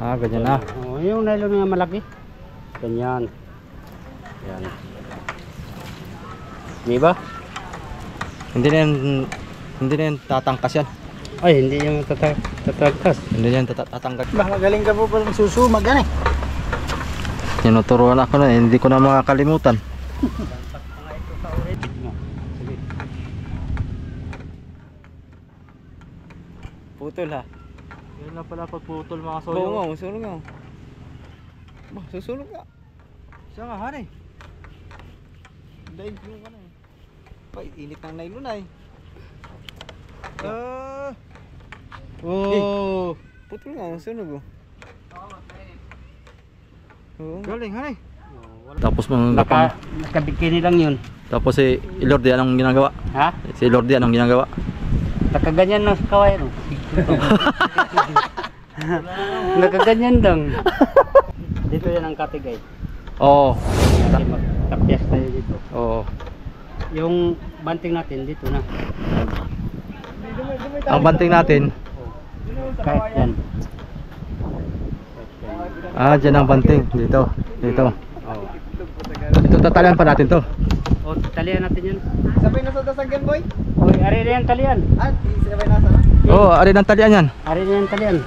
Ah, ganyan na. Oh, yung nylon nga malaki. Ganyan. Yan. Di ba? Hindi na yan tatangkas yan. Ay, hindi yung tatagkas. Hindi na yan tatangkas. Bah, magaling ka po pala magsusumag yan eh. Tinuturuan ako na, hindi ko na makakalimutan. Putol ha. Yan na pala pagputol mga soyo. Oo nga, susunog nga. Bah, susunog nga. Siya nga hanay. Daig mo ka na eh. Ay, init ng nylon ay. Oh, Putol nga, susunog oh. Oo. galing hanay. Tapos mga Nakabikini lang yun. tapos si Lordi anong ginagawa? Ha? Si Lordi anong ginagawa? Nakaganyan lang sa kaway. No? Nakaganyan lang. Dito yan ang katigay. Oo. Kasi magtapyas tayo dito. Oo. Yung banting natin dito na. Ang banting natin, Kahit yan. dyan ang banting. Dito. Dito. Oh. Ito tatalian pa natin to. O, talian natin yan. Sabay na sa dasagyan boy? Oy, ari na yan talian. Ah, sabay na sana? Oo, ari ng talian yan. Ari na yan talian.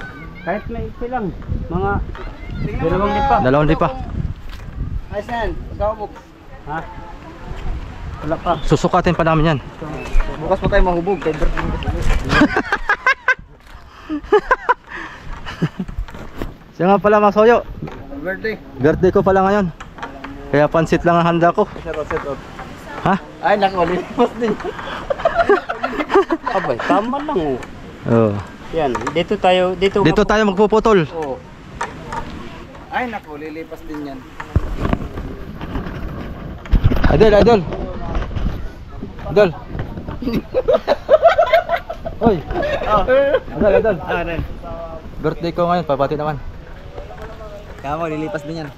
Kahit may ito lang. Mga dalawang lipa. Dalawang lipa. Ayos na yan, pagkakabok. Ha? Wala pa. Susukatin pa namin yan. Bukas pa tayo mahubog kay Bert. Siya nga pala mga soyo. Birthday. Birthday ko pala ngayon. Kaya pansit lang ang handa ko. Set up. Ha? Ay, naku, lilimos din. Abay, tama lang oh. Oo. Yan, dito tayo, dito Tayo magpuputol. Oo. Ay, naku, lilipas din yan. Idol. Idol. Hoy. Idol. Ano? Birthday ko ngayon, pabati naman. Kaya mo, lilipas din yan.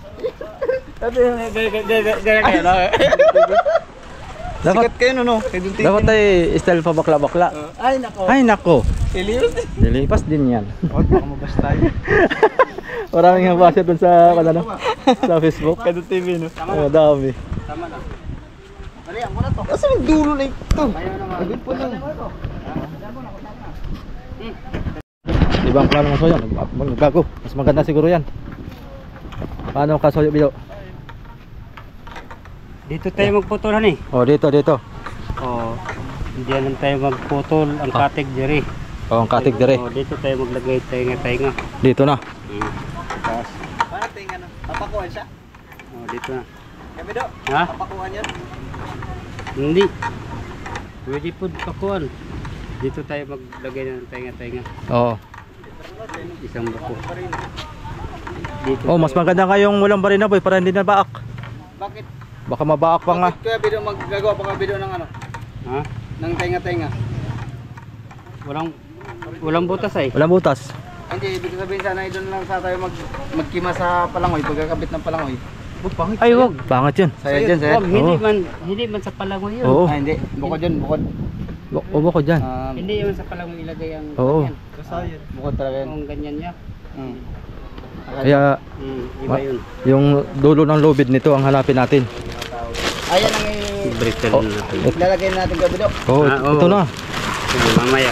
Dapat Sikat kayo no? dapat ay style pa bakla-bakla. Ay, naku. Ay nako. Lilipas din. Nilipas din yan. Huwag baka mabas tayo. Maraming nabasa dun sa sa Facebook. Kado TV no? Dami. Tama lang. Mali, ako na to. Kasi yung dulo na ito. Ayaw naman. Agad po lang. Ibang plano ng soyo. Magbago. Mas maganda siguro yan. Paano ka soyo bilo? Dito tayo magputol eh. Oh, dito. Oh, diyan lang tayo magputol ang katig diri. Oh, ang katig dire. Oh, dito tayo maglagay tayo. Dito na. Tapos, Para tingnan no? Papakuhan siya? oh, dito na. Kami do? Ha? Papakuhan yan? Hindi. Pwede po pakuan. Dito tayo maglagay ng tainga. Oo. Isang buko. Dito Oh, mas maganda kayong walang barina boy para hindi na baak. Bakit? Baka mabaak pa nga. Bakit kaya bido maggagawa pa ka bido ng ano? Ha? Ng tenga-tenga? Walang butas ay. Walang butas. Hindi, ibig sabihin sana doon lang sa tayo magkima sa palangoy, pagkakabit ng palangoy. Pangit. Ay, wag. Pangit yan. Saya dyan, saya. Wag, hindi man sa palangoy yun. Oo. Ah, hindi. Bukod dyan, bukod. Ubo ko dyan. Hindi yun sa palangoy ilagay ang Oo. ganyan. Bukod talaga yan. Ang ganyan niya. Kaya Iba yun. yung dulo ng lubid nito ang hanapin natin. Ayan ang Brittle Oh, natin. ilalagay natin gabi do. Oh, oo. ito na. Sige, mamaya.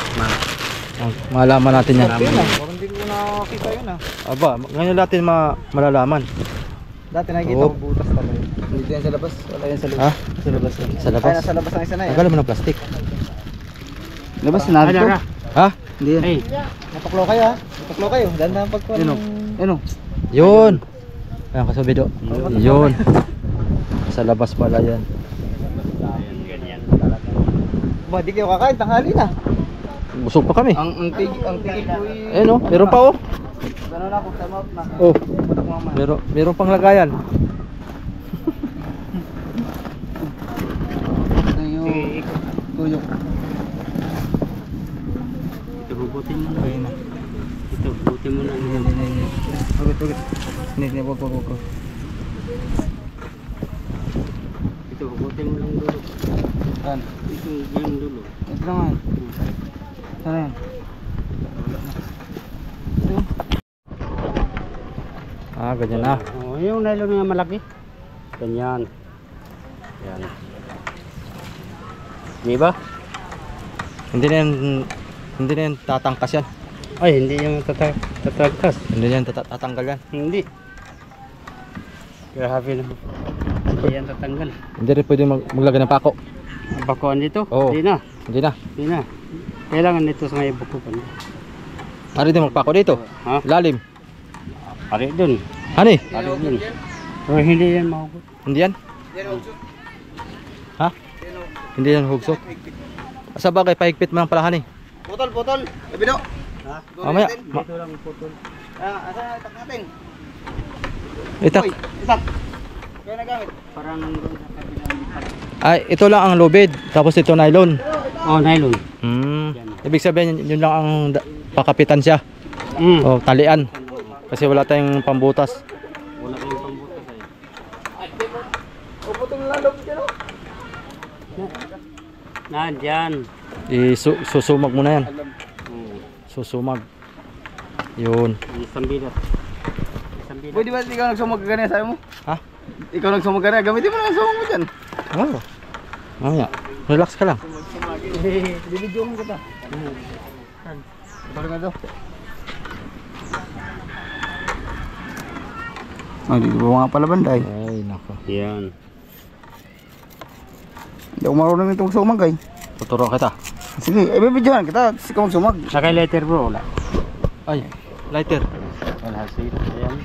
Malaman natin yan. Yun ah, parang hindi ko nakakita yun ah. Aba, ngayon natin malalaman. Dati nakikita Oo. ko butas talaga. Dito yan sa labas, wala yan sa loob. Ha? Sa labas yan. Sa Ay, labas. nasa labas ang isa na yan. Tagal mo ng plastic. Labas, sinabi ko. Ha? Hindi yan. Hey, Natuklo kayo ha? Natuklo kayo. Dandahan pagkuhan. Yun o. Yun o. Yun. Ayan, kasubido. Yun. Sa labas pala yan. ganyan. Ba, di kayo kakain, tanghali na. Busog pa kami. Ang tigil ko Eh no, meron pa oh. Gano'n na ako, time out na. Oh, Putak mo naman. meron pang lagayan. Tuyok. Ito, hugutin mo na. Ito, hugutin mo na. Hugot. Hindi, wag. Ito, hugutin mo lang dulo. Saan? Ito, yung dulo. Ito naman. Saan yan? Ah, ganyan na. Oh, yung nylon na malaki. Ganyan. Yan. Di ba? Hindi na yan tatangkas yan. Ay, hindi yung tatagkas. Hindi na yan tatanggal yan. Hindi. Grabe naman. Hindi yan tatanggal. Hindi rin pwede maglagay ng pako. Bakuan dito? Oo. Hindi na. Hindi na. Hindi na. Kailangan dito sa ngayon bakuan. Ari din magpako dito. Ha? Lalim. Ari dun. Hani? Ari dun. Pero hindi yan mahugot. Hindi yan? Ha? Hindi yan hugsot. Sa bagay, pahigpit mo ng pala, hani. Putol, putol. Kabino. Ha? Mamaya. Dito lang putol. Asa itak natin? Itak. Uy, itak. Kaya nagamit. Parang nandun sa kabilang itak. Ay, ito lang ang lubid. Tapos ito nylon. Oh, nylon. Ibig sabihin, yun lang ang pakapitan siya. O, talian. Kasi wala tayong pambutas. Wala kayong pambutas ay. Putol na loob dyan, oh. Nandyan. Susumag mo na yan. Susumag. Yun. Isang bilat. Isang bilat. Pwede ba ikaw nagsumag ka ganyan sa'yo mo? Ha? Ikaw nagsumag ka ganyan. Gamitin mo na ang sumag mo dyan. Oo. Mamaya. Relax ka lang. Bibidyohan ko ta. Balik na daw. Oh, di ba mga palaban dahil? Ay, nako. Yan. Hindi ako marunong itong sumag ay. Tuturuan kita. Sige, bibidyohan kita. Sige kang sumag. Naka-letter bro, wala. Ay, lighter. Wala sila. Ayan.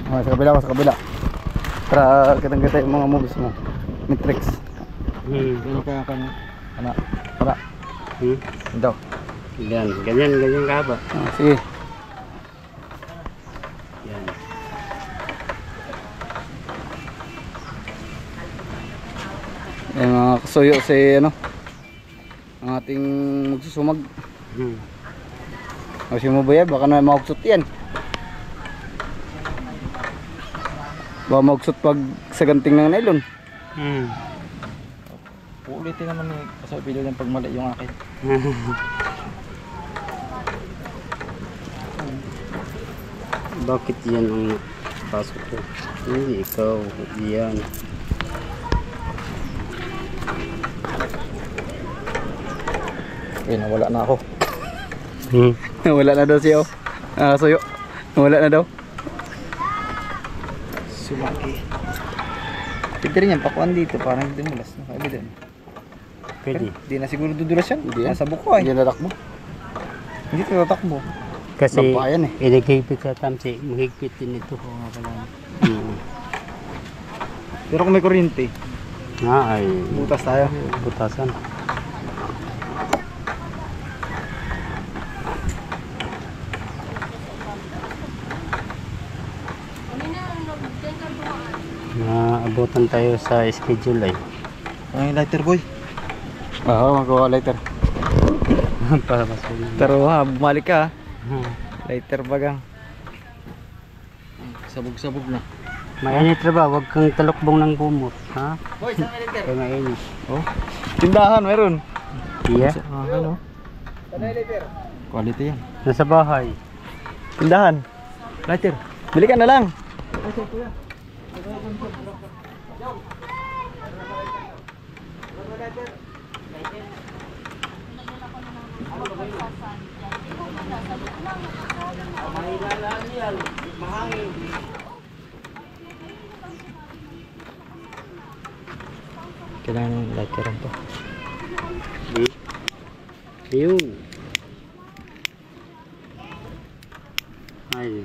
Sa kabila, sa kabila. Para kitang-kita yung mga moves mo. Matrix. Ganyan ka kan. Anak. Para. Daw. Yan. Ganyan kahaba. Sige. Yan. Yan mga kasuyo si ano. Ang ating magsusumag. Kasi mo ba yan? Baka na mauksot yan. Baka mauksot pag sa ganting ng nylon. Uulitin naman ni kasi video lang pag mali yung akin. Bakit yan ang pasok ko? Hindi ikaw. Yan. Okay, nawala na ako. Wala na daw siya. Suyo. Wala na daw. Sumaki. Pwede rin yan, pakuan dito. Parang dumulas. Nakaiba din. Pwede. Hindi na siguro dudulas yan. Hindi yan. Nasa buko ay. Hindi natakbo. Hindi tatakbo. Kasi Lampayan eh. inigpit sa tamsi. Mahigpit din ito. Oo nga pala. Pero kung may kuryente, Ay. butas tayo. Butasan. Naabutan tayo sa schedule ay. Ay, lighter boy. Oo, magawa later. Para masulong. Pero ha, bumalik ka ha. Lighter bagang. Sabog-sabog na. Mainit na ba? Huwag kang talukbong ng gumot. Ha? Boy, saan may later? Kaya mainit. Oh. Tindahan meron. Iya? Ano? Saan may later? Quality yan. Nasa bahay. Tindahan. Lighter. Bili ka na lang. Kailangan ng lighter to. Ayun. Ay.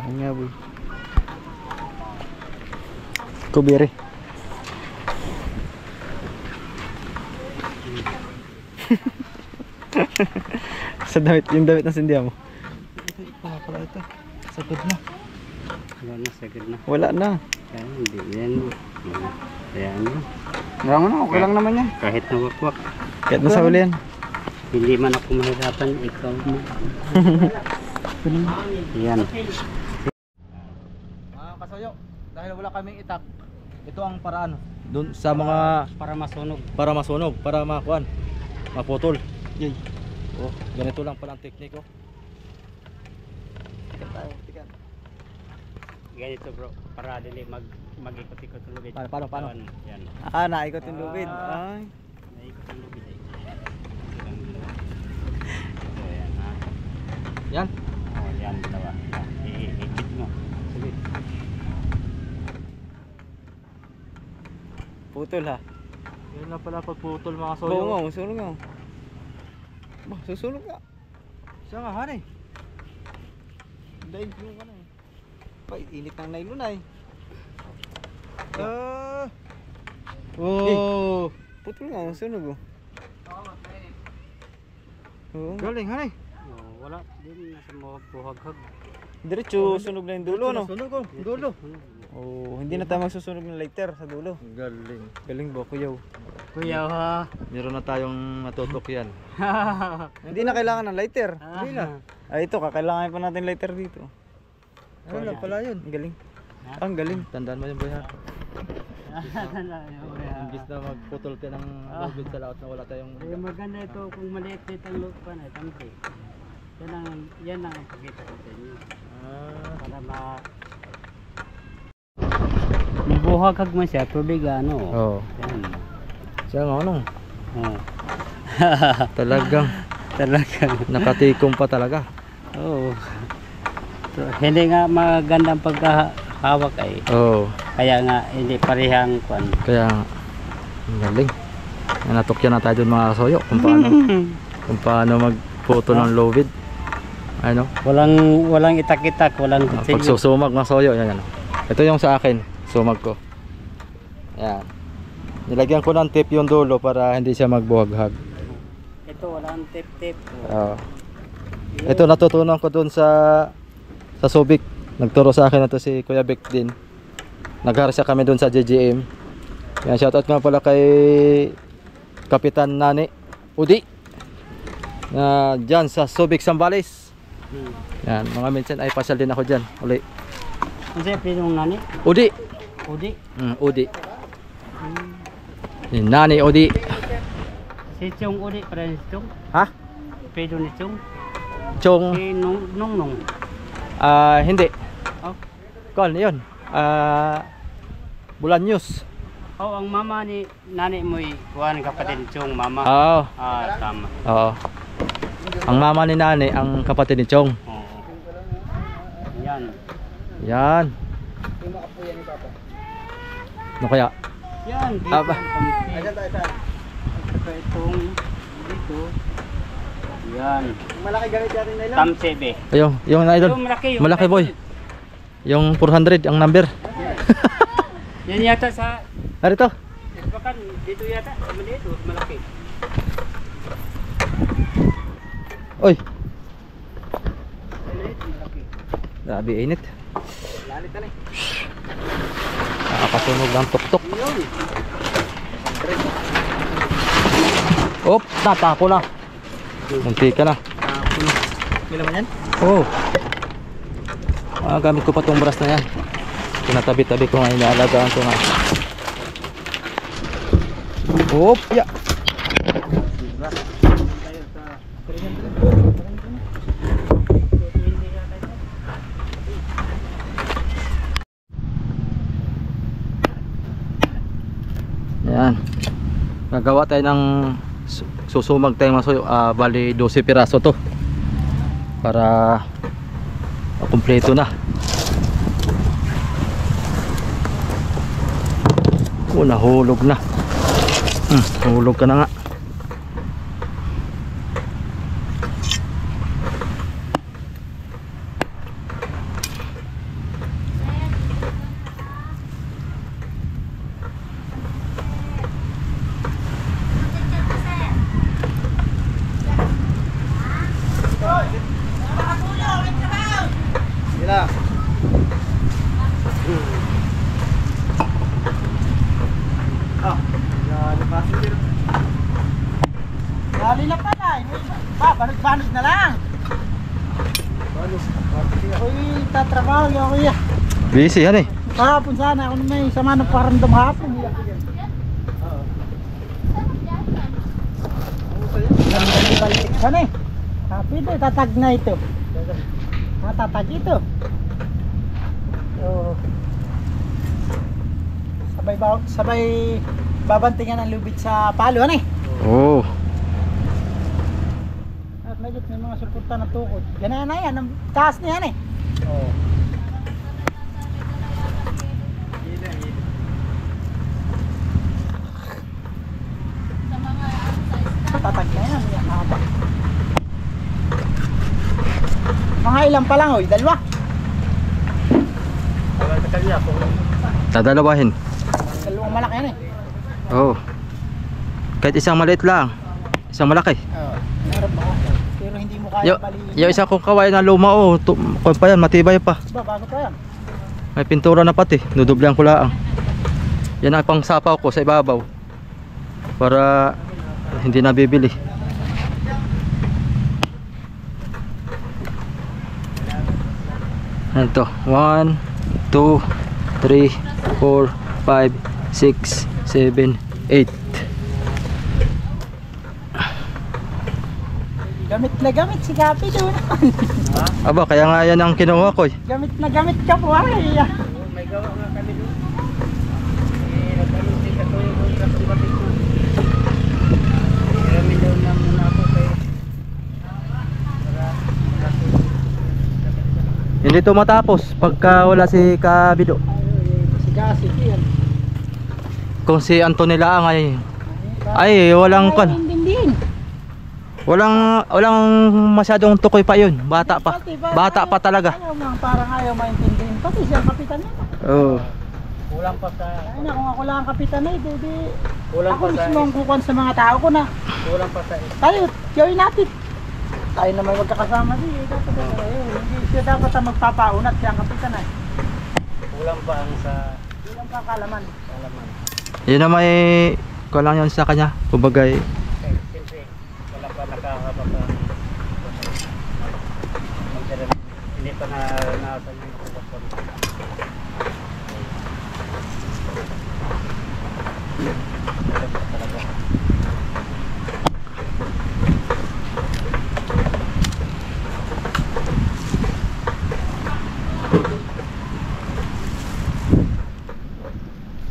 Nga boy. Kubiri. Sa damit, yung damit na sindihan mo. Wala pala ito. Sagod na. Wala na, sagad na. Wala na. Kaya hindi yan. Kaya ano. Wala na, okay lang naman yan. Kahit nawakwak. Kahit nasa uli yan. Hindi man ako mahirapan. Ikaw mo. Yan. Mga kasayo, dahil wala kaming itak, ito ang paraan doon sa mga Para masunog. para masunog, para makuan, maputol. Yay. Oh, ganito lang pala ang teknik oh. Tikan tayo, tikan. Ganito bro, para dili mag-ikot-ikot yung lubid. Paano? Yan. Naikot yung lubid. Ay. Naikot yung lubid eh. So, yan ha. Yan. Oh, yan dalawa. Ihigit mo. Sige. Putol ha. Yan na pala pagputol mga Oo soyo. nga, susunog nga. Bah, susunog nga. Siya nga, hanay. Dahil mo ka na eh. Ay, init ng nylon ay. Oh. Putol nga, sunog oh. Oo. Galing, hanay. Oh, wala din nasa mga buhaghag. Diretso, sunog na yung dulo no? Sunog oh, dulo. Oh, hindi na tayo magsusunog ng lighter sa dulo. Galing. Galing ba, kuyaw? Kuya ha. Meron na tayong natutok yan. Hindi na kailangan ng lighter. Hindi na. Ay, ito, kakailangan pa natin lighter dito. Ano lang pala yun? Ang galing. Ha? Ang galing. Tandaan mo yung boy ha. Imbis na magputol ka ng lubid sa laot na wala tayong... Maganda ito kung maliit ang lupa na tampi. Yan ang pakita ko sa inyo. Para mabuhaghag man siya, tubig ano. Oo. Yan. Siya nga ano. Oh. Talagang Talagang. nakatikom pa talaga. Oo. So, hindi nga magandang pagkahawak ay. Oo. Kaya nga hindi parehang kwan. Kaya ang galing. Natokyan na tayo dun mga soyo kung paano magputol ng lubid. Ano? Walang itak-itak, walang kutsilyo. Pagsusumag mga soyo, yan. Ito yung sa akin, sumag ko. Ayan. Nilagyan ko ng tape yung dulo para hindi siya magbuhaghag. Ito walang tip-tip. Oo. Ito natutunan ko dun sa Subic. Nagturo sa akin na to si Kuya Beck din. Nagharasya kami dun sa JGM. Yan, shoutout nga pala kay Kapitan Nani Udi. Na dyan sa Subic Sambales. Yan, mga minsan ay pasyal din ako dyan. Uli. Ano siya pinong nani? Udi. Udi? Udi. Ni Nani Udi. Si Chong Udi pa rin si Chong? Ha? Pedo ni Chong? Chong. Si Nong. Hindi. Oh. Call, yun. Bulan News. Oh, ang mama ni nani mo'y kuhan kapatid ni Chong, mama. Oo. Tama. Oo. Ang mama ni Nani, ang kapatid ni Chong. Oo. Yan. Yan. Ano kaya? Yan, dito Aba. ang kampi. Saka itong dito. Yan. Malaki gamit natin na Tamsebe. Ayun, yung idol. Yung malaki, Malaki boy. Yung 400 ang number. Yan yata sa Narito. Bakan dito yata, maliit o malaki. Oy, Maliit, malaki. grabe init. Lalit na eh. Nakakasunog ng tuktok. Yun. Op, natako na. Munti ka na. May laman yan? Oh. Gamit ko pa tong brush na yan. Tinatabi-tabi ko nga, inaalagaan ko nga. Op, ya. Ayan. Nagawa tayo ng susumag tayo masuyo. Bali 12 piraso to. Para kumpleto na. Nahulog na. Nahulog ka na nga. Sila. Dali na pala. Banod na lang. Uy, tatrabaho yung kuya. Busy yan eh. Kahapon sana ako may sama ng paramdam hapon. Sana eh. Pwede, tatag na ito. Tatag ito. So, sabay babantingan ng lubid sa palo, ano eh? Oo. At may mga suporta na tukod. Ganyan na yan, ang taas na yan eh. Oo. Tatag na yan, yan haba. Mga ilang pa lang, oy, dalawa. Wala sa kanya kung Dadalawahin. Dalawang malaki yan eh. Oo. Kahit isang maliit lang. Isang malaki. Oo, meron ba? Pero hindi mo kaya Yung, baliin. yung isang kong kawain na luma, oh. Kung pa yan, matibay pa. Ba, bago pa yan. May pintura na pati. Nudublihan ko lang. Yan ang pang sapaw ko sa ibabaw. Para hindi na bibili. Ano to? 1, 2, 3, 4, 5, 6, 7, 8. Gamit na gamit si Kapi doon. Aba, kaya nga yan ang kinuha ko eh. Gamit na gamit ka po ay. may gawa nga kami doon. Nagkaroon din katuloy doon sa pagbatik ko. Kami doon na muna ako kayo. Hindi to matapos pagka wala si Kabido. Si Kasi yan. Kung si Antonio lang ay walang kan. Din. Walang masyadong tukoy pa yun. Bata pa. Bata pa talaga. Ayaw lang, parang ayaw maintindihin. Pati siya kapitan na. Oo. Kulang pa sa Ay na, kung ako lang ang kapitan na, di kulang ako pa sa mismo ang kukuhan sa mga tao ko na. kulang pa sa Tayo, gawin natin. Tayo naman magkakasama din. Dapat hindi siya dapat ang magpapaunat siya ang kapitan na. kulang pa ang sa Hindi lang kakalaman. alaman. Yun na may kulang yun sa kanya. Kumbaga Siyempre, wala pa nakahaba pa. Hindi pa na nasa yung kapatid. Talaga.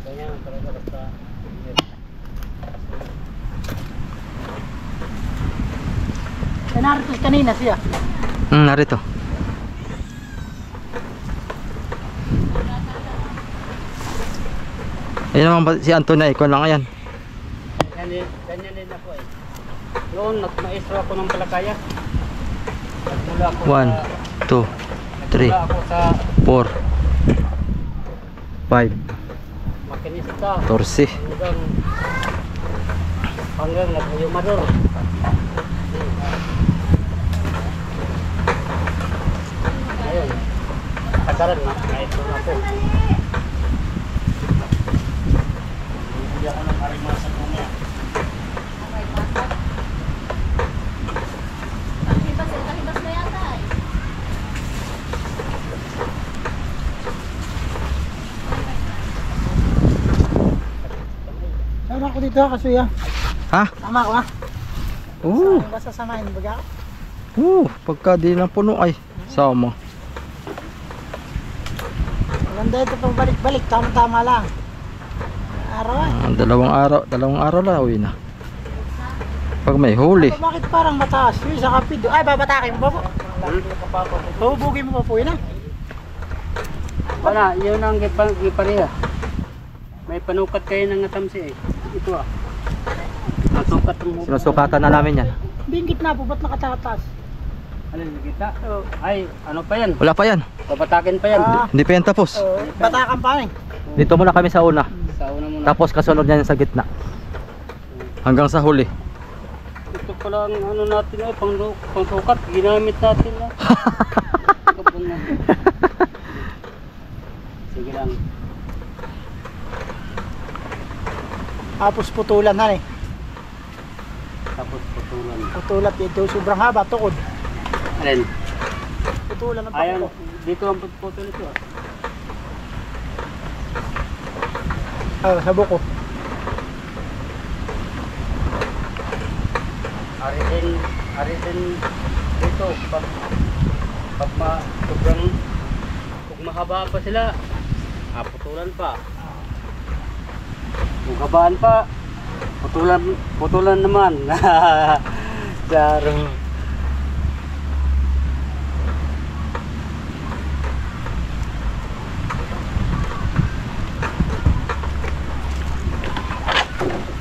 Ganyan talaga basta. Narito kanina siya. narito. Ayun naman ba si Antonio ay kulang yan. Ganyan din ako eh. Noon, nagmaestro ako ng palakaya. Nagmula ako 1, 2, 3, nagmula ako sa 4, 5, makinista 14. hanggang nag-yumador. Ayun. Tagalan na, maestro na ako. Hindi ako ng harimasan mo niya. Sama ko dito kasi ya. Ha? Tama ko ha. Oo. Basta samahin baga. Pagka di na puno ay sama. Maganda ito pang balik-balik. Tama-tama lang. Araw ay. Dalawang araw lang uwi na. Pag may huli. Bakit parang mataas? Yung isa kapid. Ay, babatakin mo ba po? Bubugin mo pa po yun ha. Wala, yun ang gipariha. May panukat kayo ng natamsi eh. Ito ah. Nasukat mo. Sinusukatan na namin yan. Bingkit na po, ba't nakatatas? Alin kita? Ay, ano pa yan? Wala pa yan. Babatakin pa yan. Hindi pa yan tapos. Batakan pa eh. Dito muna kami sa una. Sa una muna. Tapos kasunod niya sa gitna. Hanggang sa huli. Ito pala ang ano natin ay pangsukat. Ginamit natin na. Kapon na. Sige lang. Tapos putulan na eh. Tapos putulan. Putulat dito, sobrang haba, tukod. Alin? Putulan ng Ayan, pako. dito ang putol ito ah. Sa buko. Ari din dito pag sobrang kung mahaba pa sila, putulan pa. Kung habaan pa, putulan naman. Charo.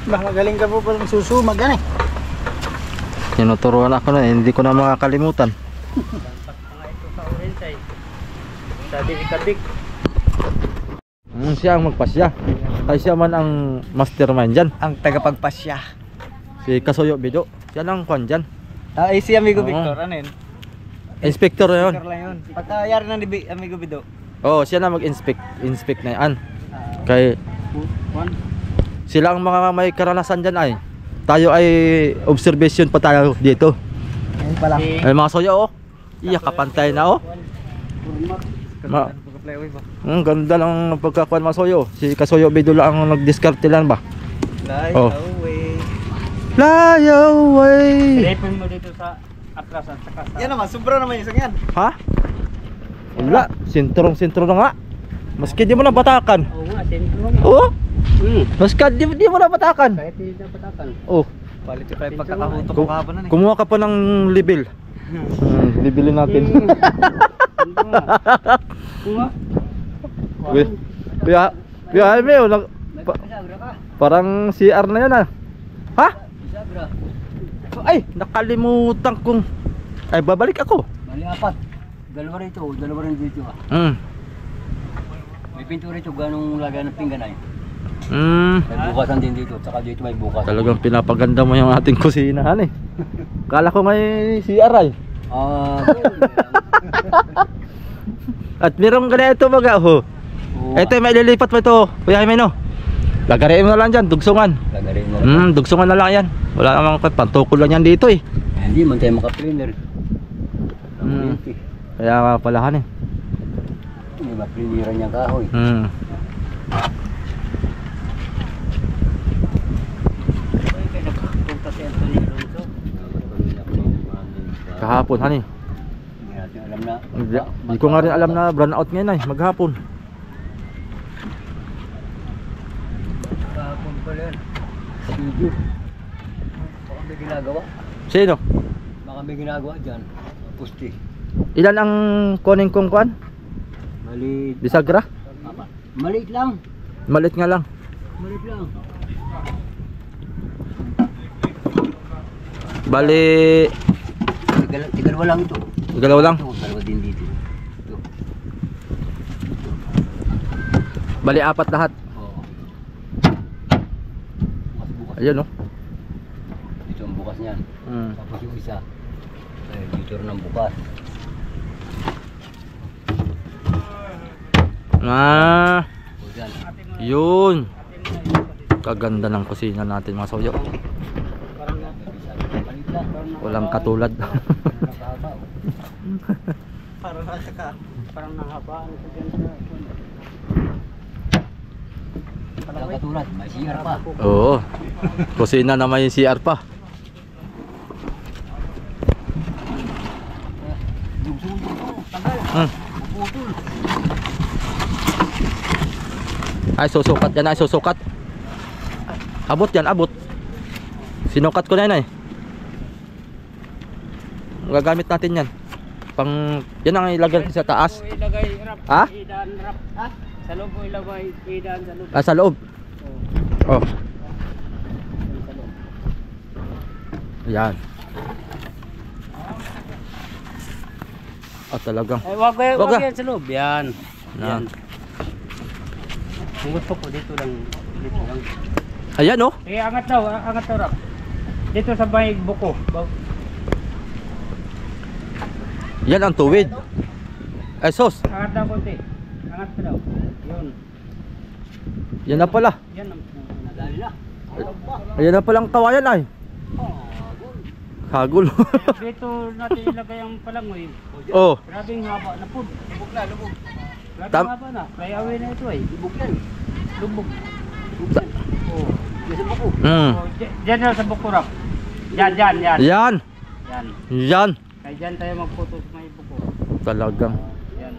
Bah, magaling ka po palang susumag yan eh. Tinuturuan ako na, hindi ko na makakalimutan. Mga ito sa Orientay. Sabi ni Kabik. Siya ang magpasya. Kaya siya man ang mastermind dyan. Ang tagapagpasya. Si Kasoyo Bido. Siya lang kwan dyan. Si Amigo Oo. Victor, ano yun? Inspector na yun. Victor lang yun. Pagkayari ng Amigo Bido. Oo, siya na mag-inspect na yan. Kay One. sila ang mga may karanasan dyan ay. Tayo ay observation pa tayo dito. Ayun pala. Ay mga soyo oh. Iya kapantay na oh. Ma ganda lang ng pagkakuan mga soyo. Si Kasoyo Bido lang ang nag-discard lang ba? Fly Oh. away. Fly away. Telepon mo dito sa atlas at saka sa... Yan naman, sobra naman yung isang yan. Ha? Wala, sentro na nga. Maski di mo na batakan. Oo nga, sentro nga. Oo. Maski di mo na batakan. Kahit hindi na patakan. Oh, Quality pa yung pagkakahuto ko Kum- kahapon nun eh. kumuha ka pa ng level. Levelin natin. Sentro nga. Oo nga. Kaya Jaime, Bisagra ka. parang CR na yan ah. Ha? Bisagra. Ay, nakalimutan kong. Ay, babalik ako. Mali apat. Dalawa rin dito ah. May pinto rito, ganong lagay ng pinggan ay. May bukasan din dito, tsaka dito may bukas. Talagang pinapaganda mo yung ating kusinahan eh. Kala ko may CR ay. At merong ganito baga ho. Ito may lilipat mo ito. Kuya Jaime no. Lagarin mo na lang dyan, dugsungan. Lagarin na. Dugsungan na lang yan. Wala namang pantukol lang yan dito eh. Hindi man tayo makapriner. Kaya nga palahan eh. Hindi mapriniran niyang kahoy. Punta si Anthony Alonso. Kahapon hani. Hindi natin alam na. Hindi ko nga rin alam na brown out ngayon ay maghapon. Kahapon pala yan. Studio. Baka may ginagawa. Sino? Baka may ginagawa dyan. Pusti. Ilan ang kuning kong kuan? Maliit. Bisagra? Maliit lang. Malit nga lang. Maliit lang. Bali, Tigalawa lang ito. galaw lang. Ito, dalawa din dito. Ito. Bali apat lahat. Oo. Mas bukas. Ayun oh. Ito ang bukas niyan. Tapos yung isa. Ay, dito rin ang bukas. Ah, O dyan. yun. Kaganda ng kusina natin mga soyo. Maliit lang. Walang katulad. Parang nakaka. Parang nahabaan ko dyan sa... Walang katulad. May CR pa. Oo. Kusina na may CR pa. Puputol. Ay, susukat yan ay, susukat. Abot yan, abot. Sinukat ko na yan ay. Gagamit natin yan. Pang, yan ang ilagay sa taas. Ilagay rap. Ha? Idaan rap. Ha? Sa loob mo ilagay. Idaan sa loob. Ah, sa loob. Oh. Yan. Ah, talagang. Ay, wag Wag yan sa loob. Yan. Na. Yan. Kung gusto ko dito lang. Dito lang. Ayan oh. Eh, angat daw rap. Dito sa may buko. Yan ang tuwid. Ay, sos. Angat daw konti. Angat pa daw. Yun. Yan na pala. Yan ang nadali na. Ayan na palang kawayan ay. Hagul. Dito natin ilagay ang palangoy. Oh. Grabing haba na po. Lubog na, lubog. Grabing Tam- haba na. Flyaway na ito eh. Lubog yan. Lubog. Lubog yan. Oh. Diyan sa buko. Mm. Oh, diyan na sa buko rap. Yan. Yan. Yan. Yan. Kaya dyan tayo magputo sa may buko. Talagang Yan.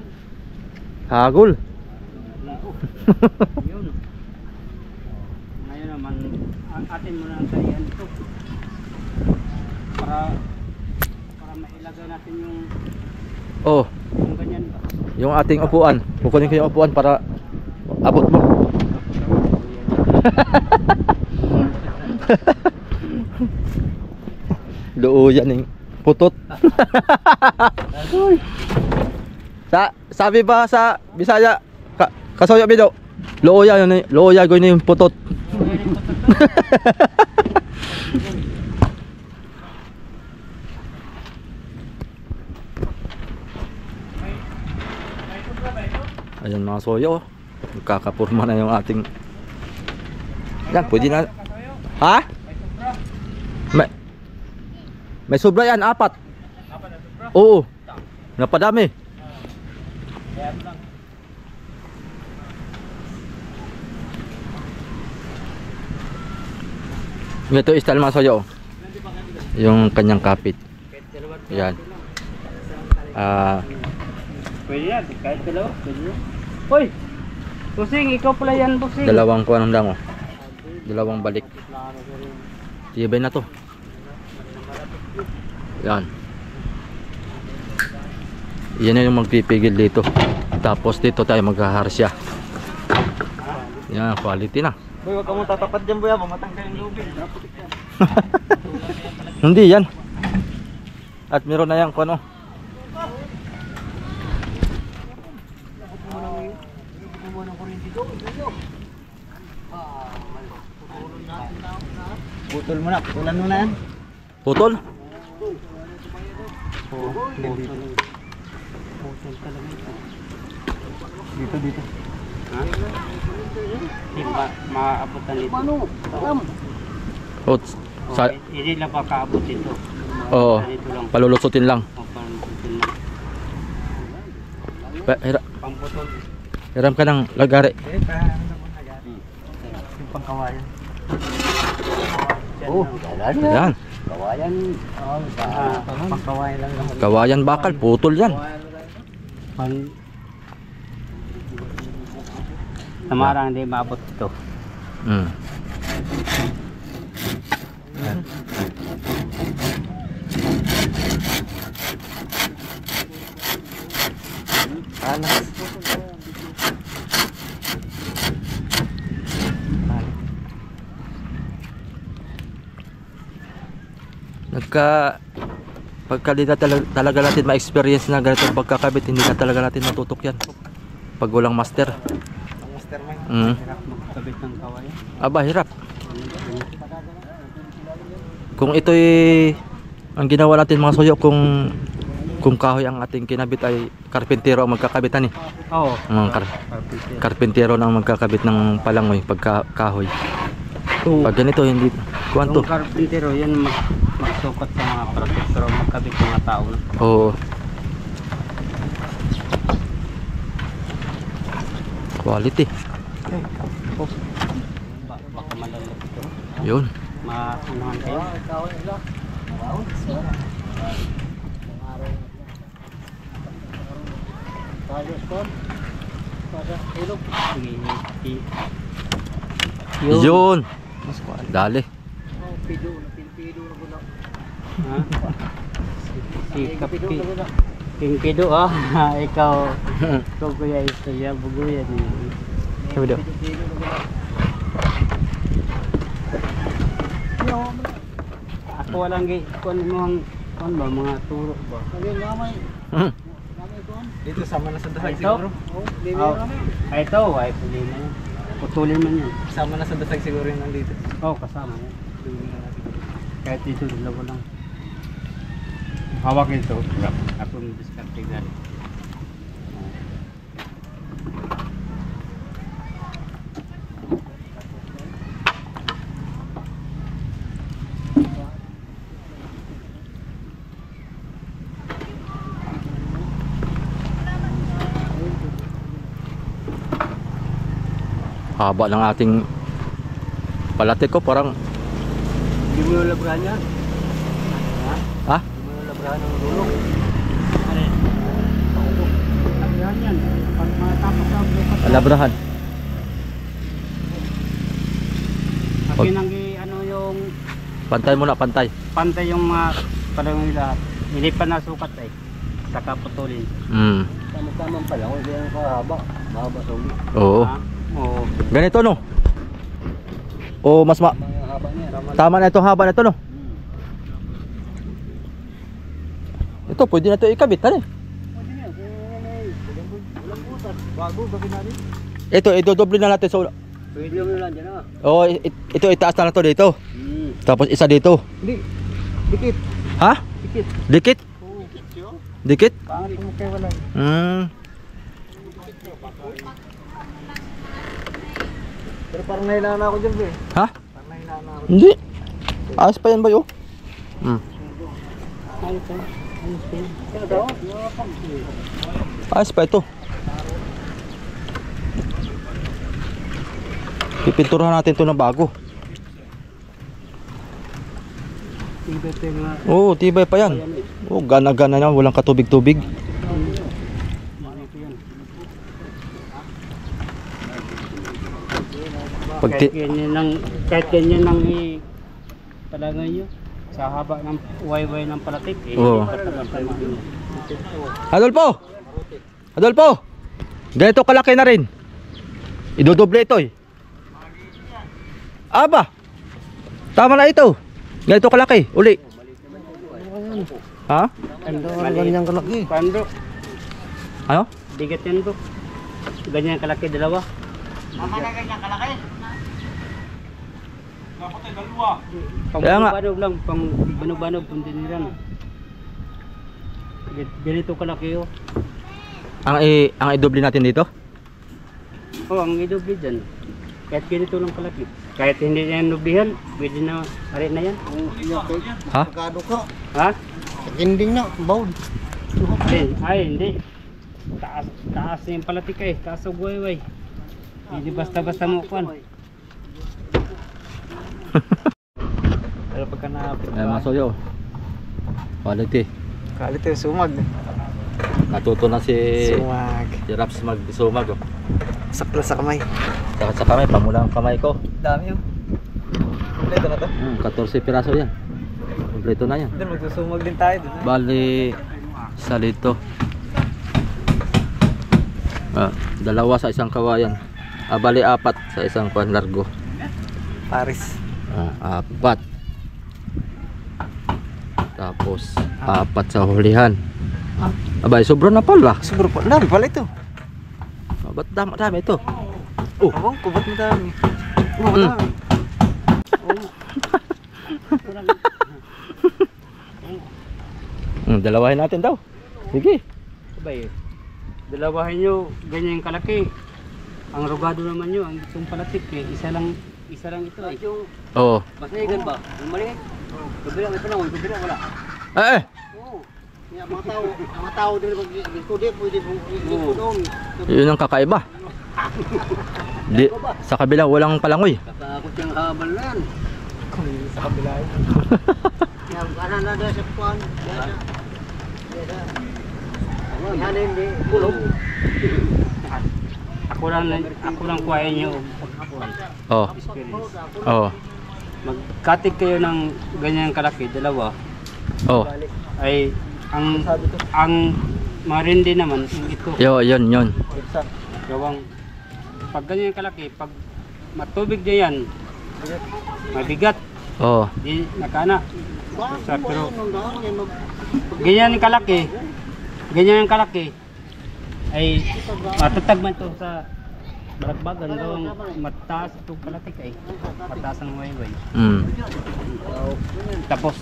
hagol. Yun. Ngayon naman, atin mo na ang talian ito. Para mailagay natin Oh, yung ganyan ba. yung ating upuan. Kukunin ko yung upuan para abot mo. Luuyan yung putot. Sabi ba sa Bisaya, kasoyo bido, luuya ko yung putot. Ayan mga soyo, magkakapurma na yung ating. Yan, pwede na. Ha? May sobra yan, 4. Oo. Napadami. Ito style mga soyo. Yung kanyang kapit. Yan. Pwede yan, kahit dalawa. Pwede yan. Hoy! Busing, ikaw pala yan, Busing. Dalawang kuha ng dango. Dalawang balik. Tibay na to. Yan. Yan na yung magpipigil dito. Tapos dito tayo maghaharsya. Yan, quality na. Boy, wag ka mo tatapat dyan, boy. Matanggal yung lubid. Hindi yan. At meron na yan kung ano. Putol mo na, putulan mo na yan. Putol? Dito. Ha? Hindi maabutan dito. Oh, Hindi lang pa kaabot dito. oo. Dito lang. Palulusutin lang. O, palusutin lang. Pamputol. Hiram ka ng lagari. Yung pangkawayan. Oh, Yan. kawayan. Pangkawayan lang naman. Kawayan bakal, putol yan. Samarang hindi maabot ito. Mm. Alas. Pagka di na talaga natin ma-experience na ganitong pagkakabit, hindi na talaga natin matutok yan pag walang master. Ang mastermind. Hirap magkabit ng kawayan. Aba, hirap. Kung ito'y ang ginawa natin mga soyo, kung kahoy ang ating kinabit ay karpintero ang magkakabitan eh. Oo. Karpintero na ang magkakabit ng palangoy pagka kahoy. Pag ganito hindi kuwanto. Yung karpintero yan magsukat sa mga protek pero magkabit mga tao na. Oo. Quality. Baka malalap ito. Yun. Maanuhan kayo. Yun. Dali. Ha? Si King Pido ah. Ikaw kuya istorya buguyan ni. Sabi daw. Ako walang kuan mo ang ba mga turo ba. Hmm. Dito sama na sa dasag Ito? siguro. Ay ito, ay puli na yan. Putulin man yan. Sama na sa dasag siguro yung nandito. Oo, kasama yan. Kahit dito, dalawa lang. Hawak ito. Ako yung diskarte galing. Haba ng ating palatik ko, parang Hindi mo labrahan yan? Ha? Hindi mo labrahan ng dulo. Labrahan yan. Pag matapos na bukas. Labrahan. Kasi nang ano yung Pantay muna, pantay. pantay yung mga palangoy lahat. Hindi pa nasukat eh. Saka putulin. Tama-tama pala. Kung hindi yan kahaba. Mahaba sa uli. Oo. Ha? Oo. Ganito no? O mas Mga haba niya. tama na itong haba na ito no? Ito, pwede na ito ikabit. Ano? Bago, gawin natin. Ito, idodoble na natin sa ulo. Pwede mo lang dyan ah. Oo, ito itaas na to dito. Tapos isa dito. Hindi. Dikit. Ha? Dikit. Dikit? Dikit? Pangit mo kayo wala. Pero parang nahilangan ako dyan, be. Ha? Parang nahilangan ako. Hindi. Ayos pa yan ba yun? Ayos pa ito. Pipinturahan natin ito na bago. Tibay pa yung mga Oo, tibay pa yan. Oo, gana-gana na, walang katubig-tubig. ito yan. Pag Kahit ganyan lang palangoy nyo. Sa haba ng wayway ng palatik. Oo. Tayo din. Adolfo! Adolfo! Ganito kalaki na rin. Idodoble ito eh. Aba! Tama na ito. Ganito kalaki. Uli. Ha? Ganyan kalaki. Pando, Ano? bigat yan bro. Ganyan kalaki, dalawa. Pang Kaya nga. banog lang, pang banog-banog kundi nilan. Ganito kalaki oh. Ang idoble natin dito? Oh, ang idobli dyan. Kahit ganito lang kalaki. Kahit hindi yan nubihan, pwede na, ari na yan. Ha? Pagkado ka. Ha? Ending na, bawd. Hindi. Taas na yung palatik eh. Taas ang guwayway. Hindi basta-basta mo kuhan. Pero pagka napit Ayan mga soyo. Quality. Kalit yung sumag. Natuto na si Sumag. Raps mag-sumag. Oh. Sakla sa kamay. Saka sa kamay, pamula ang kamay ko. Dami yun. Kompleto na to. 14 piraso yan. Kompleto na yan. Doon, magsusumag din tayo doon. Bali, isa dito. Dalawa sa isang kawayan. Bali, 4 sa isang kuwan largo. Paris. 4. Tapos 4 sa hulihan. Abay, sobra na pala. Siguro po, dami pala ito. Ba't dami ito? Abang, kubat mo dami. Oo, Mm. dami. Dalawahin natin daw. Sige. Sabay eh. Dalawahin nyo, ganyan yung kalaki. Ang rugado naman nyo, ang itong palatik eh. Isa lang ito eh. Yung Oo. masnigan ba? Yung maliit. Kabila may panahon, kabila wala. Eh. Oo. Mga tao din mag-ikudi, pwede pong doon. Yun ang kakaiba. Sa kabila walang palangoy. Kakakot yung habal na yan. Sa kabila yun. Yung kanan na dahil sa kuwan. Yan hindi. Kulog. Ako lang kuhain nyo pagkakuhan. Oh. Experience. Oh. Magkatig kayo ng ganyan kalaki, dalawa. Oh. Ay, ang marindi naman, yung ito. Yun. Gawang, pag ganyan kalaki, pag matubig na yan, mabigat, Oh. di nakana. Pero, ganyan yung kalaki, ay matatag man ito sa balagbagan. Gawang mataas itong kalaki kay, mataas ang wayway. Tapos,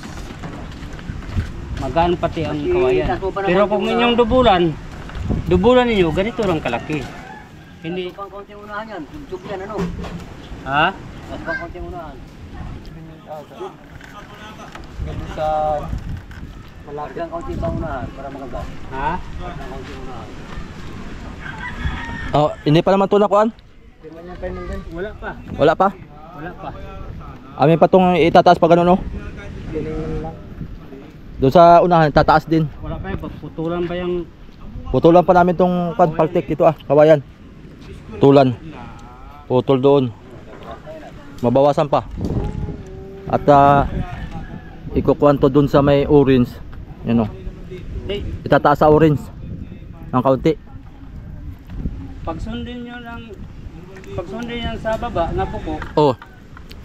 magaan pati ang kawayan. Pero kung inyong dubulan ninyo, ganito lang kalaki. Hindi, Pang kaunting unahan yan. Tubyan ano? ha? Mas pang kaunting unahan. Ganun sa Malaki ang kaunting pang unahan para magagat. Ha? Ang kaunting unahan. Oh, hindi pa naman tunakuan? Wala pa. Wala pa? Wala pa. Amin pa tong itataas pa ganun, no? Doon sa unahan, tataas din. Wala kayo, putulan ba yung... Putulan pa namin tong paltik dito kawayan. Tulan. Putol doon. Mabawasan pa. At ikukuhan to doon sa may orange. Yan o. Itataas sa orange. Ang kaunti. Pagsundin nyo sa baba na buko, Oh.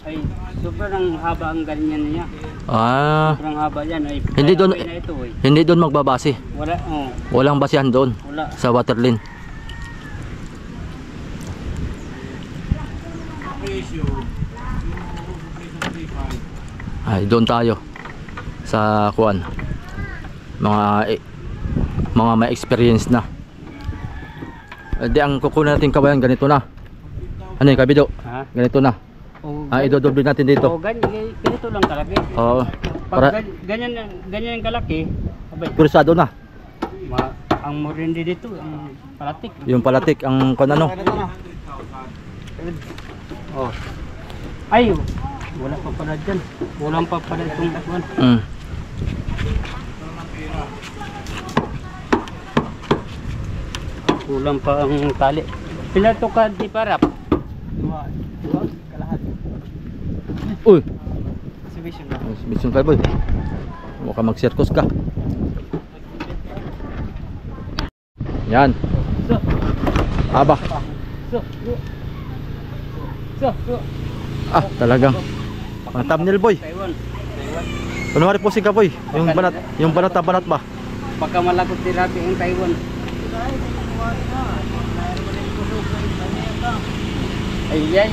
ay sobrang haba ang ganyan niya. Sobrang haba yan. Ay, Hindi doon- na ito, eh. Hindi doon magbabase. Wala, Walang basihan doon wala. sa waterline. Ay, doon tayo sa kuan. Mga may experience na. Di ang kukunin natin kawayan ganito na. Ano yung kabido? Ha? Ganito na. Idodoble natin dito. Ganito lang kalaki. Oo. Pag ganyan yung kalaki, abay, Kursado na. ang morindi dito, ang palatik. Yung palatik ang kuan ano. Oh. Ay, wala pa pala dyan. Walang pa pala itong kuwan. Kulang pa ang tali. Pila to ka di parap? Uy, Exhibition na. mission ka boy. Mukha mag-circus ka. Yan. So, Aba. so. Talagang ang thumbnail boy. Taiwan. Kunwari po si ka boy. Yung banat na banat ba? Pagka malagot ni Rabi ang Taiwan. Ay.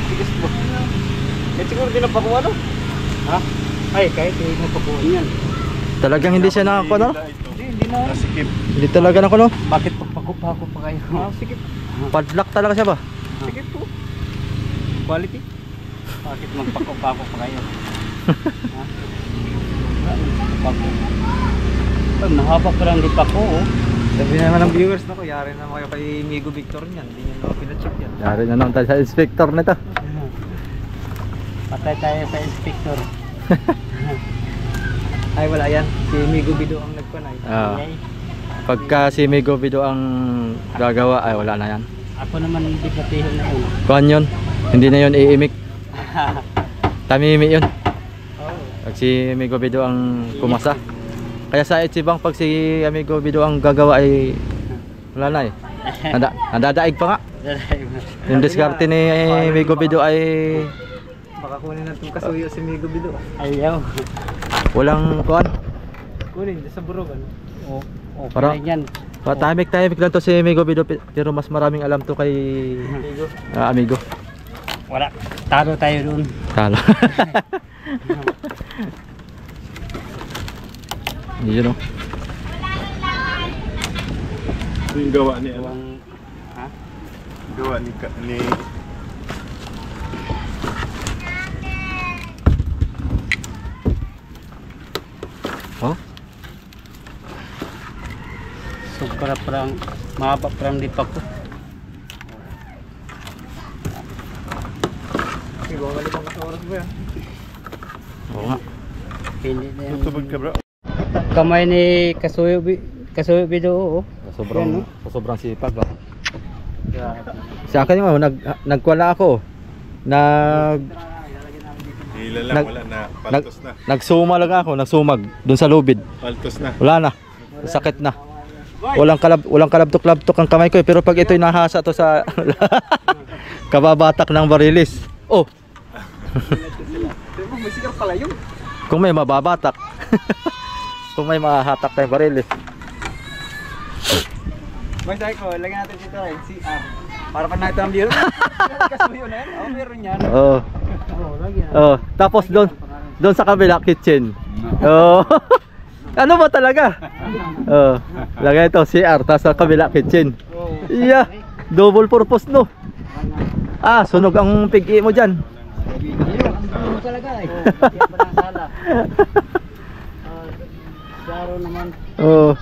Tigas po. Kahit siguro din ang pakuha no? Ha? Ay, kahit hindi mo pakuha yan. Talagang hindi siya nakakuha no? Hindi na. Hindi talaga na kuno. Bakit pagpakupa ko pa kayo? Sige. Padlock talaga siya ba? Sige po. Quality. Bakit magpakupa ko pa kayo? Ha? Ay, mahaba pa lang di pa ko oh. Sabi naman ng viewers na ko, yari na kayo kay Migo Victor niyan. Hindi niya naman pinacheck yan. Yari na naman tayo sa inspector nito. Patay tayo sa inspector. Ay wala yan. Si Migo Bido ang nagpanay. Ay, Pagka si Migo Video ang gagawa, ay wala na yan. ako naman hindi patihon na yun. Kuhan yun. Hindi na yun iimik. Tamimi yun. Oh. Pag si Migo Video ang kumasa. Kaya sa Ichibang pag si Amigo Video ang gagawa ay wala na eh. Nadadaig pa nga. Yung diskarte ni Amigo Video ay Baka kunin natin kasuyo si Migo Bido. Ayaw. walang kuhan. Kunin, sa burog ano. Okay Parang- lang yan. Tahimik lang to si Amigo Video pero mas maraming alam to kay Migo. Amigo. Wala. Talo tayo dun. Talo. Yun o. Ito yung gawa ni ano? Ha? Gawa ni Oh? So parang mahaba parang di pa ko. Iba ka libang oras ba yan? Oo nga. Hindi na yung Tutubog ka bro? kamay ni Kasuyo Bido. Sobrang sipag ba? Sa akin yung nagkwala ako. Hila lang, wala na. Paltos na. Nagsuma lang ako, nagsumag doon sa lubid. Paltos na. Wala na. Sakit na. Walang kalabtok-labtok ang kamay ko pero pag ito'y nahasa to sa kababatak ng barilis. Oh, Pero may sigar pala yun. kung may mababatak. Kung may mahahatak tayong barilis. May sabi ko, lagyan natin dito rin, CR. Para pa natin ang biro. Kasuyo na yan. Oh, meron yan. Oh. Lagi na. Oh, tapos doon sa kabila kitchen. Oh. Ano ba talaga? Oh, lagay ito CR tapos sa kabila kitchen. Yeah, double purpose no. Sunog ang pig-i mo diyan. Ano talaga eh. Hindi pa lang sala. Klaro naman. Oh.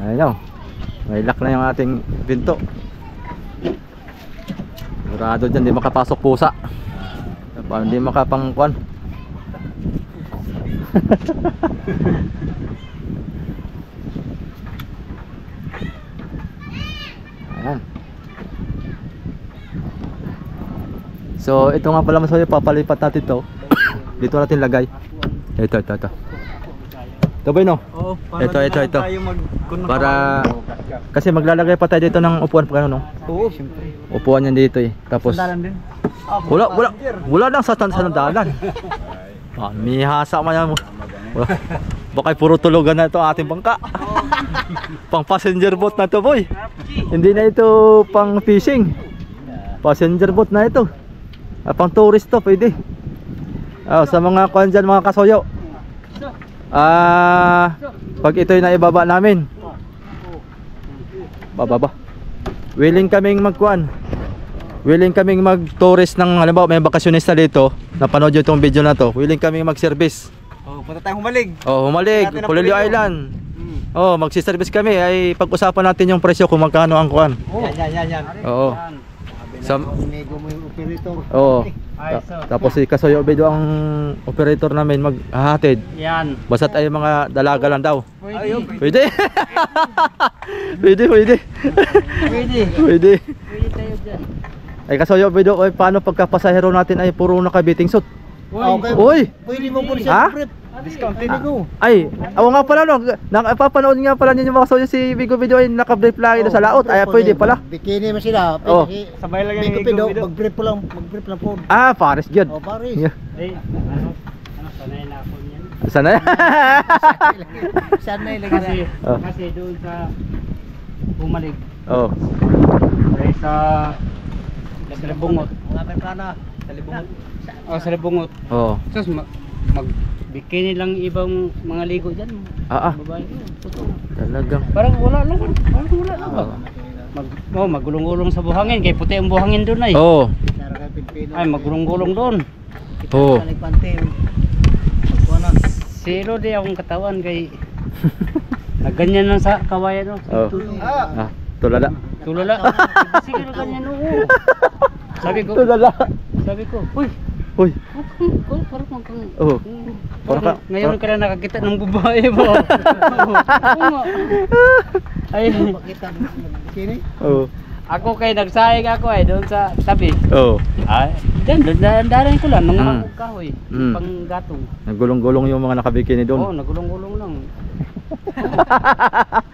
Ayun. May lock na yung ating pinto. Sigurado dyan, di makapasok pusa. Hindi makapangkuan. Ayan. So ito nga pala masabi, papalipat natin to. Dito natin lagay. Ito. Ito ba no? Oo, Ito. tayo Para kasi maglalagay pa tayo dito ng upuan pa no? Oo, siyempre. Upuan yan dito eh. Tapos Sandalan din. wala lang sa sandalan. May hasa man yan mo. Baka puro tulugan na ito ang ating bangka. Pang passenger boat na to boy. Hindi na ito pang fishing. Passenger boat na ito. Pang tourist to pwede. Sa mga kuan dyan, mga kasoyo. Pag ito'y naibaba namin, bababa. Willing kaming magkuan. Willing kaming mag-tourist ng halimbawa may bakasyonista dito, napanood yung itong video na to. Willing kaming mag-service. Oh, punta tayong humalig. Humalig, Natin ang Pulilio Pulilio. Island. Magsi-service kami ay pag-usapan natin yung presyo kung magkano ang kuan. Yan. Oo. Sa Nego mo yung operator. Oo. Tapos si Kasoyo Bedo ang operator namin maghahatid. Yan. Basta't ay mga dalaga lang daw. Ayun. Pwede. Pwede. Pwede. Pwede. Pwede tayo dyan. Ay Kasoyo Bedo, ay paano pagkapasahero natin ay puro nakabiting suit? Okay. Uy! Pwede mo po Ha? siya discount din ko. Ay, ako nga pala no, napapanood nga pala ninyo mga Kasoyo si Bigo Video ay naka-brief lagi doon sa laot. Ay pwede pala. Bikini mo sila. Oh. Sabay lang yung Pido, ego. mag-brief lang po. Pares gyud. Oh, pare. Yeah. Eh, sanay na ako niyan. Sana. Sanay lang Kasi, Oh. kasi doon sa Bumalig, Oh. ay sa Salibungot. Mga Amerikana. Talibungot. Sa Salibungot. Oh. Tapos mag-bikini lang ibang mga ligo dyan. Babae. Totoo. Talagang. Parang wala lang. Magulong-gulong sa buhangin. Kaya puti ang buhangin doon ay. Oh. Ay, magulong-gulong doon. Oh. Silo di akong katawan kay nagganyan lang sa kawayan. Oh. Tulala. Tulala. Sige na ganyan. Oo. Tulala. Sabi ko, uy. Uy. Parang kang Oh. Parang ngayon ka na nakakita ng babae mo. Ay, Bikini? Oh. ako kay nagsayang ako ay doon sa tabi. Oh. Ay, doon daran ko lang ng mga Mm. kahoy, Mm. panggatong. Nagulong-gulong yung mga nakabikini Oo, doon. nagulong-gulong lang.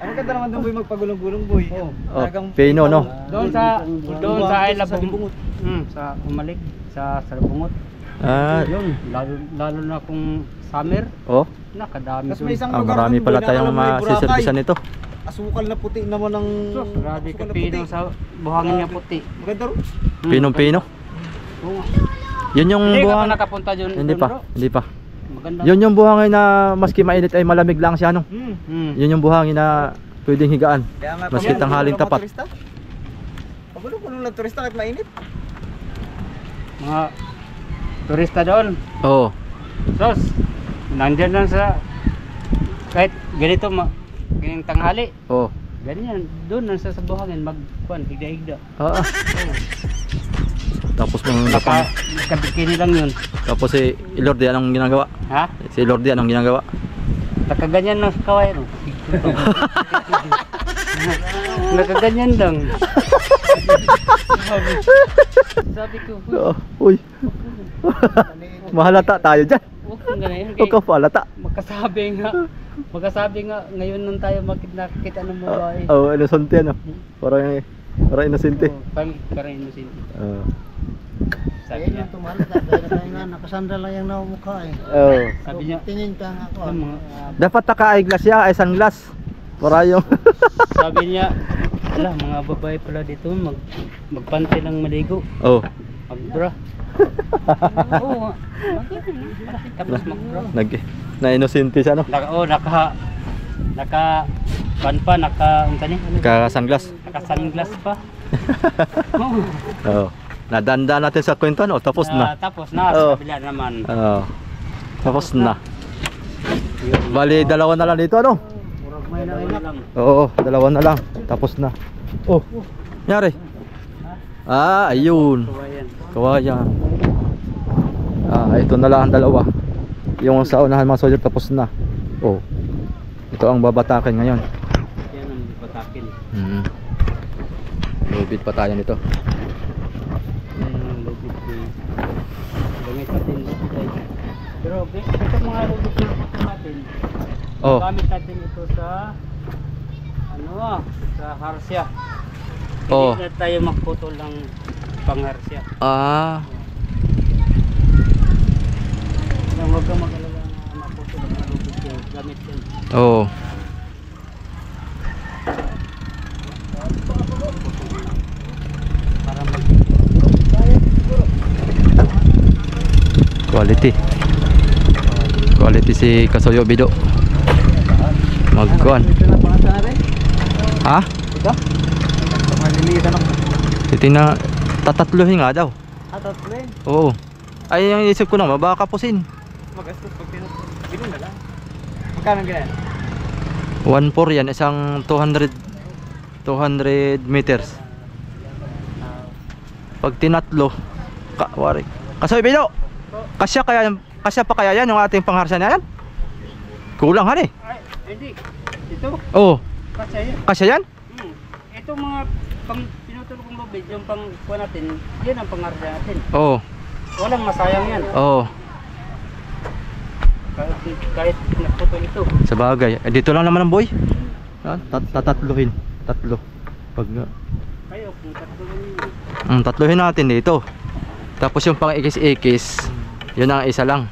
Ang ganda naman doon boy magpagulong-gulong boy. Oo. Oh. Pino no. Doon sa Isla Bungot. Sa Umalik, sa Salibungot. Yun, lalo na kung summer, Oh. nakadami Tapos may doon. isang Ah, lugar marami doon, pala boy, tayong na alam mo, may masiservisan Boracay. nito. Asukal na puti naman ng Grabe ka asukal na pino sa buhangin niya puti. Maganda ro. Pinong-pino. Oo nga. Yun yung Hindi ka pa buhang. nakapunta dyan. Hindi pa. Hindi pa. Maganda. Yun yung buhangin na maski mainit ay malamig lang siya no. Hmm. Yun yung buhangin na pwedeng higaan. Kaya nga Maski tanghaling tapat. Pagulong-gulong lang turista kahit mainit. Mga turista doon. Oo. Sos, nandyan lang sa kahit ganito ganyan tanghali. Oo. Ganyan, doon lang sa buhangin magkuhan, higda-higda. Ah. Tapos mga Nakabikini lang yun. tapos si Lordi anong ginagawa? Ha? Si Lordi anong ginagawa? Nakaganyan lang sa kawayan. Nakaganyan lang. Sabi ko, Uy. Mahalata tayo dyan. huwag kang ganyan. Huwag ka palata. Magkasabi nga, ngayon nang tayo nakikita ng babae. Oo, inosente ano. Parang inosente. Parang innocent. Sabi Sabi niya, tumalo sabi na nakasandal lang yung mukha eh. Oo. sabi niya, Tingin ka nga ako. Ano, Dapat naka-eyeglass siya, ay sunglass. Para yung sabi niya, ala, mga babae pala dito, magpante lang maligo, Oh, mag-bra. Oo, tapos mag-bra. na-inosente siya no. Naka Naka-sunglass. sunglass pa. Oo. Oo. Nadanda natin sa kwento no, tapos na. Tapos na, Oo. sa kabila naman. Oo. Tapos na. Bali, dalawa na lang dito ano? Dalawa lang. Oo, dalawa na lang. Tapos na. Oh, nyari. Ayun. Kawayan. Kawayan. Ito na lang ang dalawa. yung sa unahan mga soldier tapos na. Oh. Ito ang babatakin ngayon. Yan ang batakin. Lubid pa tayo nito. Yan ang lubid ko. Gamit natin tayo. Pero ito mga lubid natin. Oh. Gamit natin ito sa sa harsya. Oh. Hindi na tayo magputol ng pangharsya. Ah. Huwag kang mag-alala na maputol ng lubid ko. Gamit yan. Oh. Para mag Quality. Quality si Kasuyo Bido. Magkuhan. Ito na pangalan natin. Ha? Ito? Malilitan ako. Titingnan, tatatluhin nga daw. Tatlo. Oo. Ay, yung isip ko naman, baka kapusin. Magastos pag bilhin na lang. Magkano ganyan? 1.4 yan, isang 200 meters. Pag tinatlo, wari. Kasuyo Bido. Kasya pa kaya yan yung ating pangharsya na yan? Kulang han eh. Ay, hindi. Ito, Oo. kasi yan. Kasya yan? Ito mga pang pinutulog kong lubid, yung pang kuha natin, yan ang pangharsya natin. Oo. Walang masayang yan. Oo. Kahit naputol ito. Sa bagay. Dito lang naman ang boy. Tatatluhin. Tatlo. Pag Kayo, kung tatulong nyo. tatluhin natin dito. Tapos yung pang ikis-ikis, yun ang isa lang.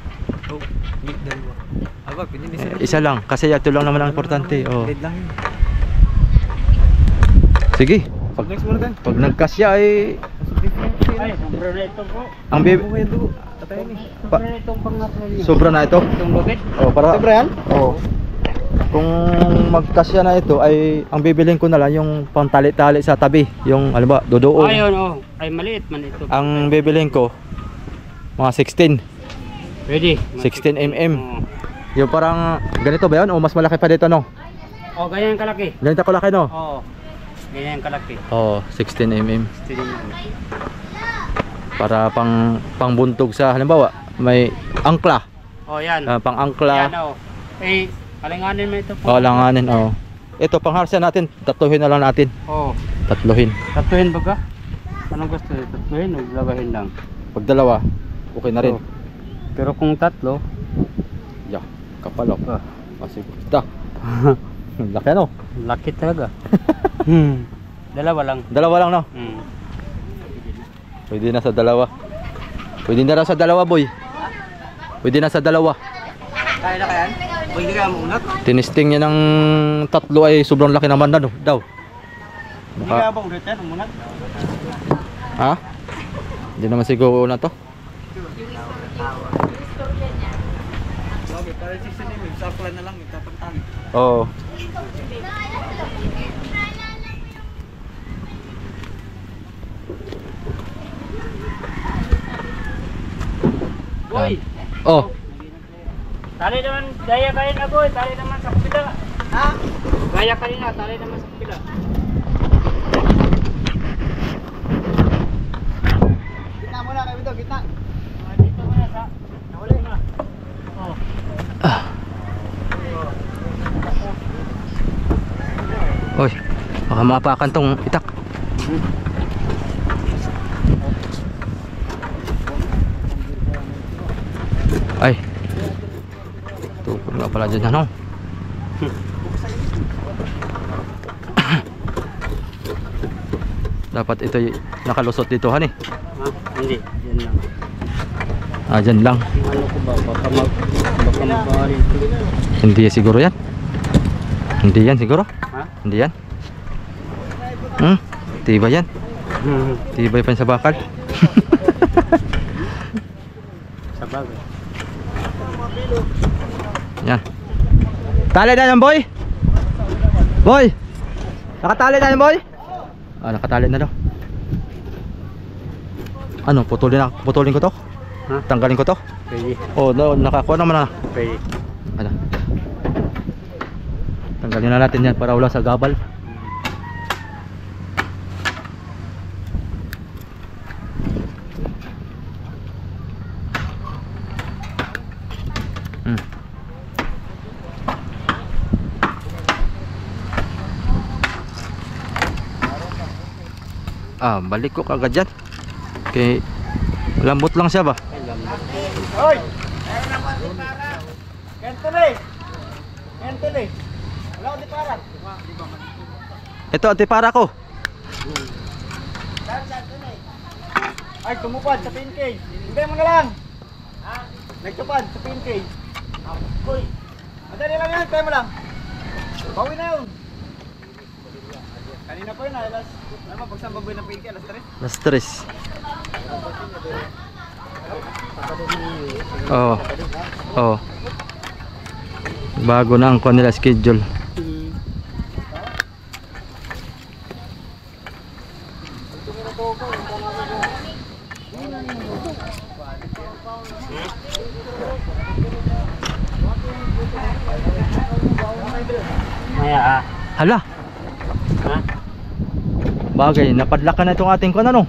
Aba, pinili Isa lang. Kasi ito lang naman ang importante. Oh. lang yun. Sige. Next muna tayo. Pag nagkasya ay Ay, sobra na ito po. ang baby Sobra na itong pangharsya nyo. sobra na ito. Itong lubid. Oh, para Sobra yan? Oh. Kung magkasya na ito ay ang bibilhin ko na lang yung pantali-tali sa tabi, yung ano ba, dodoon. Ayun, oh. Ay, maliit man ito. Ang bibilhin ko mga 16. Ready? 16 mm. Oh. Yung parang ganito ba 'yan o mas malaki pa dito no? Oh, ganyan kalaki. Ganito kalaki no? Oo. Ganyan kalaki. Oh, 16 mm. Sige na. Para pangbuntog sa halimbawa, may angkla, Oh, yan. pang angkla. Yan, oh. Eh, alanganin mo ito po. Oh, langanin oh. Ito pangharsya natin, tatluhin na lang natin. Oh. Tatluhin. Tatuhin ba ka? Anong gusto? Tatuhin o lagahin lang? Pag dalawa, okay na rin. Oh. Pero kung tatlo, Yeah, kapal oh. Kasi ito. Laki ano? laki talaga. Dalawa lang. Dalawa lang no? Pwede na sa dalawa. Pwede na sa dalawa boy. Pwede na sa dalawa. Kaya na kayan? Pwede ka maunat? Tinisting niya ng tatlo ay sobrang laki naman na daw. Hindi ka ba ulit yan? Umunat? Ha? Hindi naman siguro na to. Okay, para 16 mm. Saklan na lang. Itapagtali. Oo. Boy! Oh. Tali naman, gaya kayo na boy. Tali naman sa kabila. Ha? Gaya kayo na, tali naman sa kabila. Gitna muna kayo dito. Gitna. Dito muna sa... Nawala na. Oh. Oy. Baka mapakan tong itak. Ay. Tukod nga pala dyan ano. Dapat ito nakalusot dito han eh. Ha? Hindi, dyan lang. Ah, dyan lang. Ano ko ba? Baka mabahali ito. Hindi siguro yan. Hindi yan siguro. Ha? Hindi yan. Tibay yan. Tibay pa yan sa bakal. Sa bagay. Yan. Tali na yan boy. Boy. Nakatali na yan boy. Ah, nakatali na daw. Ano, putulin ko to? Ha? Tanggalin ko to? Pwede. Oh, no, nakakuha naman na. Pwede. Ano? Tanggalin na natin yan para wala sa gabal. Balik ko kagad dyan. Okay. Lambot lang siya ba? Hoy! Entele! Entele! Wala ko di para. Ito, antipara ko. Ay, tumupad sa PNK. Hintay mo na lang. Nagtupad sa PNK. Hoy! Madali lang yan, hintay mo lang. Bawi na yun. Kanina pa yun, alas. Alam mo, pagsang baboy ng PNK, alas 3. Na stress. Oo. Oo. Bago na ang kanila schedule. Maya Hala. Ha? Bagay, napadlakan na itong ating ano.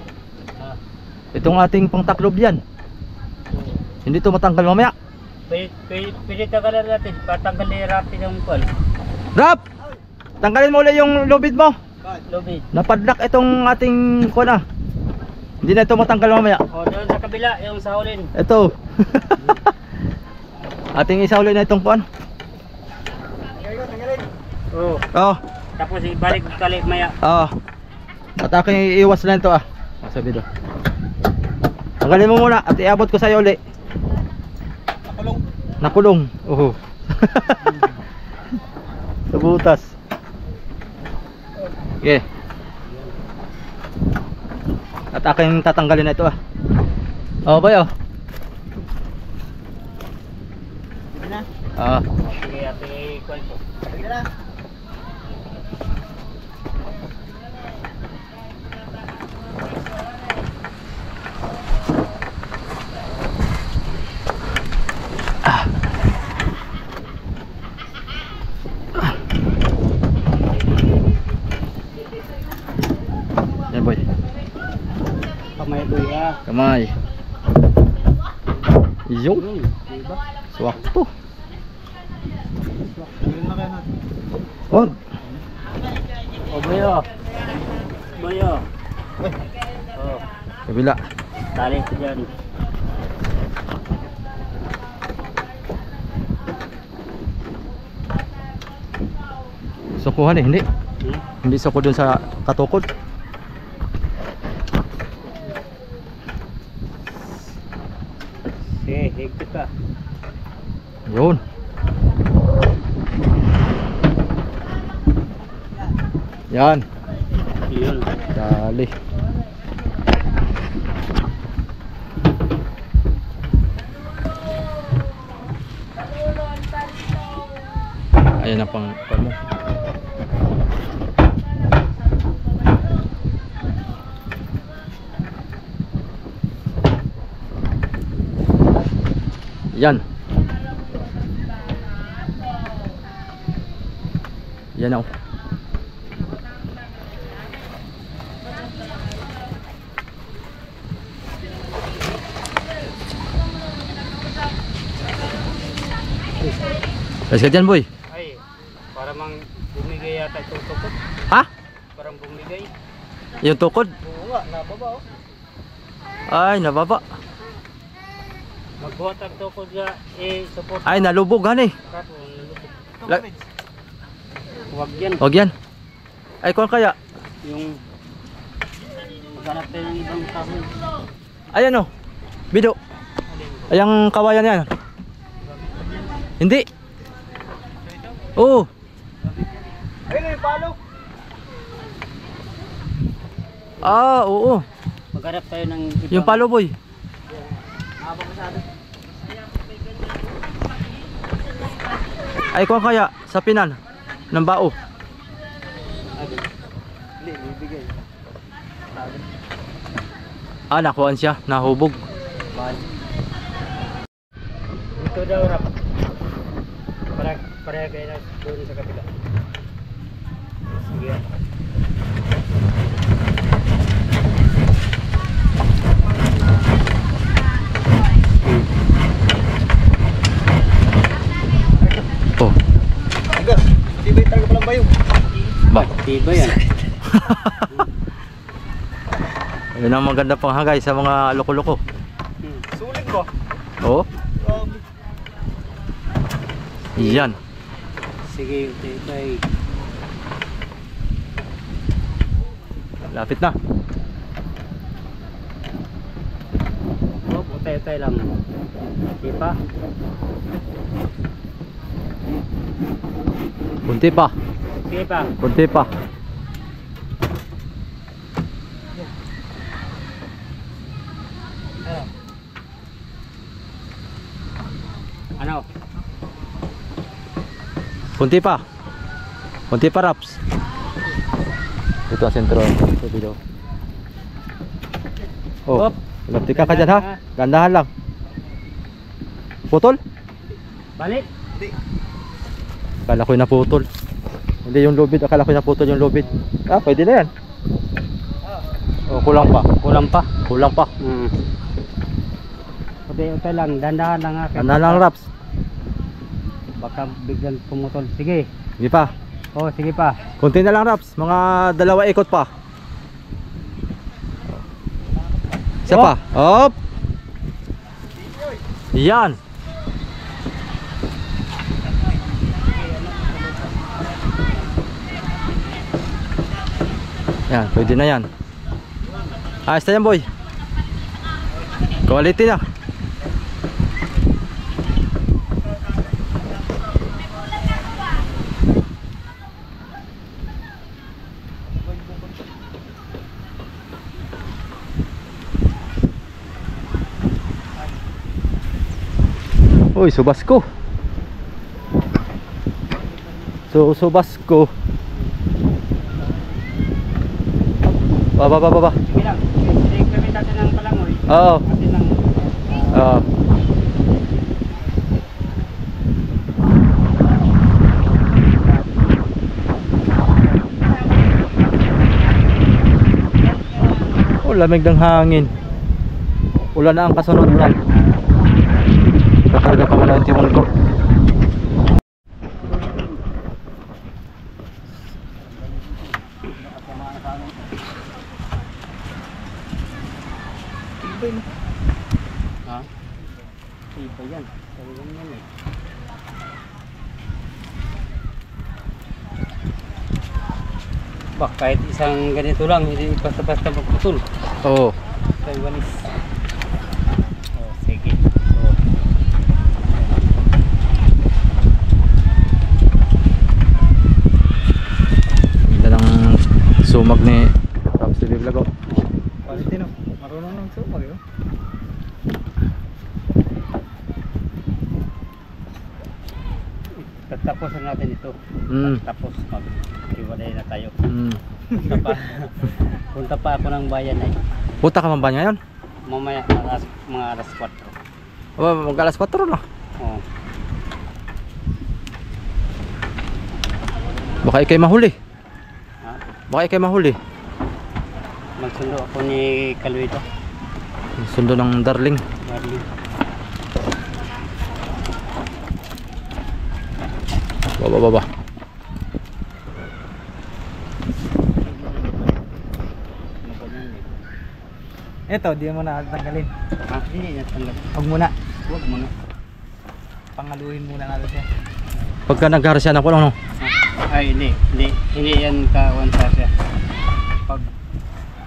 Itong ating pangtaklob yan. Hindi ito matanggal mamaya. Pwede tagalan natin, patanggal ni Rapi ng pal. Rap! Tanggalin mo ulit yung lubid mo. Lobby. Napadlak itong ating kuna. Hindi na ito matanggal mamaya. O, doon sa kabila, yung sa ulin. Ito. Ating isa ulit na itong kuan. Oo. Oh. Tapos ibalik kali maya. Oo. At aking iiwas na ito sabi do. Tanggalin mo muna at iabot ko sa iyo ulit. Nakulong. Oo. Sa butas. Okay. At aking tatanggalin na ito ba yo? Sige na. Sige, ate kwento. Sige na. Yan boy. Kamay ko ya. Kamay. Yung. Swakto. Oh. O bayo. Bayo. Oh, Kabila. tali ko dyan. Sukuhan hindi. Hindi suko dun sa katukod. Sige, higpit ka. Yun. Yan. Yun. Dali. Ayan ang pang mo. Yan. Yan ako. Let's get dyan boy. Ay, para mang bumigay yata itong tukod. Ha? Parang bumigay. Yung tukod? Oo nga, nababa oh. Ay, nababa. Magbuhat ang tukod nga, support. Ay, nalubog han eh. Kapo, nalubog. La- Huwag yan. Huwag yan. Ay, kung kaya? Yung maghanap tayo ng ibang kahoy. Ayan o. Bido. Ayang kawayan yan. Hindi. Oo. Ayun yung palo. Oo. Maghanap tayo ng ibang. Yung palo boy. Habang masyado. Ay, kung kaya? Sa pinan. Ng bao. Hindi, bibigay. Nakuhaan siya. Nahubog. Ito daw rap. Para kayo na doon sa kapila. Sige. Tiba yan. Yun ang maganda pang hagay sa mga loko-loko. Sulit ko. Oo. Yan. Sige, tay. Lapit na. Oh, utay lang. Di pa. Kunti pa. Sige pa. Kunti pa. Ano? Kunti pa. Kunti pa, Raps. Ito ang sentro. Ito dito. Oh. Op. Lapit ka dyan, ha? Gandahan lang. Putol? Balik. Akala ko yung naputol. Hindi yung lubid. Akala ko yung naputol yung lubid. Ah, pwede na yan. Oh, kulang pa. Kulang pa. Kulang pa. Utay lang. Dandahan lang ha. Gandahan lang, Raps. Baka biglang pumutol. Sige. Sige pa. Oh, sige pa. Kunti na lang, Raps. Mga 2 ikot pa. Isa pa. Hop. Yan. Yan, pwede na yan. Ayos na yan, boy. Quality na. Uy, subas ko. Subas ko. Baba. Sige lang. I-implement natin ng palangoy. Oo. Kasi lang. Oo. Oh, lamig ng hangin. Ulan na ang kasunod niyan. Kakarga pa muna yung timon ko. Ha? Iba yan. Talagang yan eh. Bah, kahit isang ganito lang, hindi basta-basta magputol. Oo. Kay walis. Oh, sige. Oh. Ganda ng sumag ni Raps TV Vlog. Quality no. Marunong nang sumag yun. Tatapusan natin ito. Tapos mag-iwalay na tayo. Punta pa ako ng bayan ay. Puta ka man ba ngayon? Mamaya mga alas 4. Mag alas 4 na. Oh. Baka ikay mahuli. Ha? Baka ikay mahuli. Magsundo ako ni Calvito. Sundo ng darling. Darling. Baba. Ito, di mo na tanggalin. Ha? Hindi na tanggap. Huwag muna. Huwag mo na. Pangaluhin muna natin siya. Pagka nagharasyan ako no. Ay, hindi yan ka-1 siya.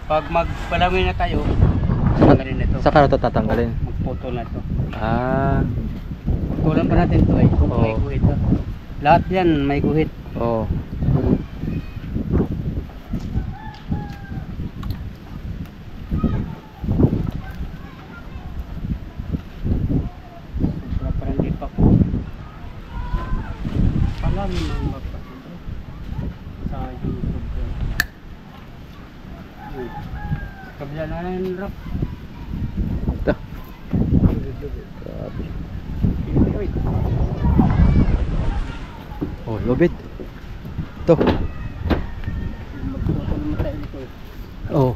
Pag magpalangoy na tayo, tanggalin na ito. Saka na ito tatanggalin. Magputol na ito. Ah. Putulan pa natin ito ay kung Oo. may guhit to. Lahat yan may guhit. Oo. Sobra pa rin di pa ko. Palangin ang magpatulog. Sa YouTube yan. Kabila na yung rock. Ito. Grabe. Oh, lobit. Ito. Magputol naman tayo dito. Oh.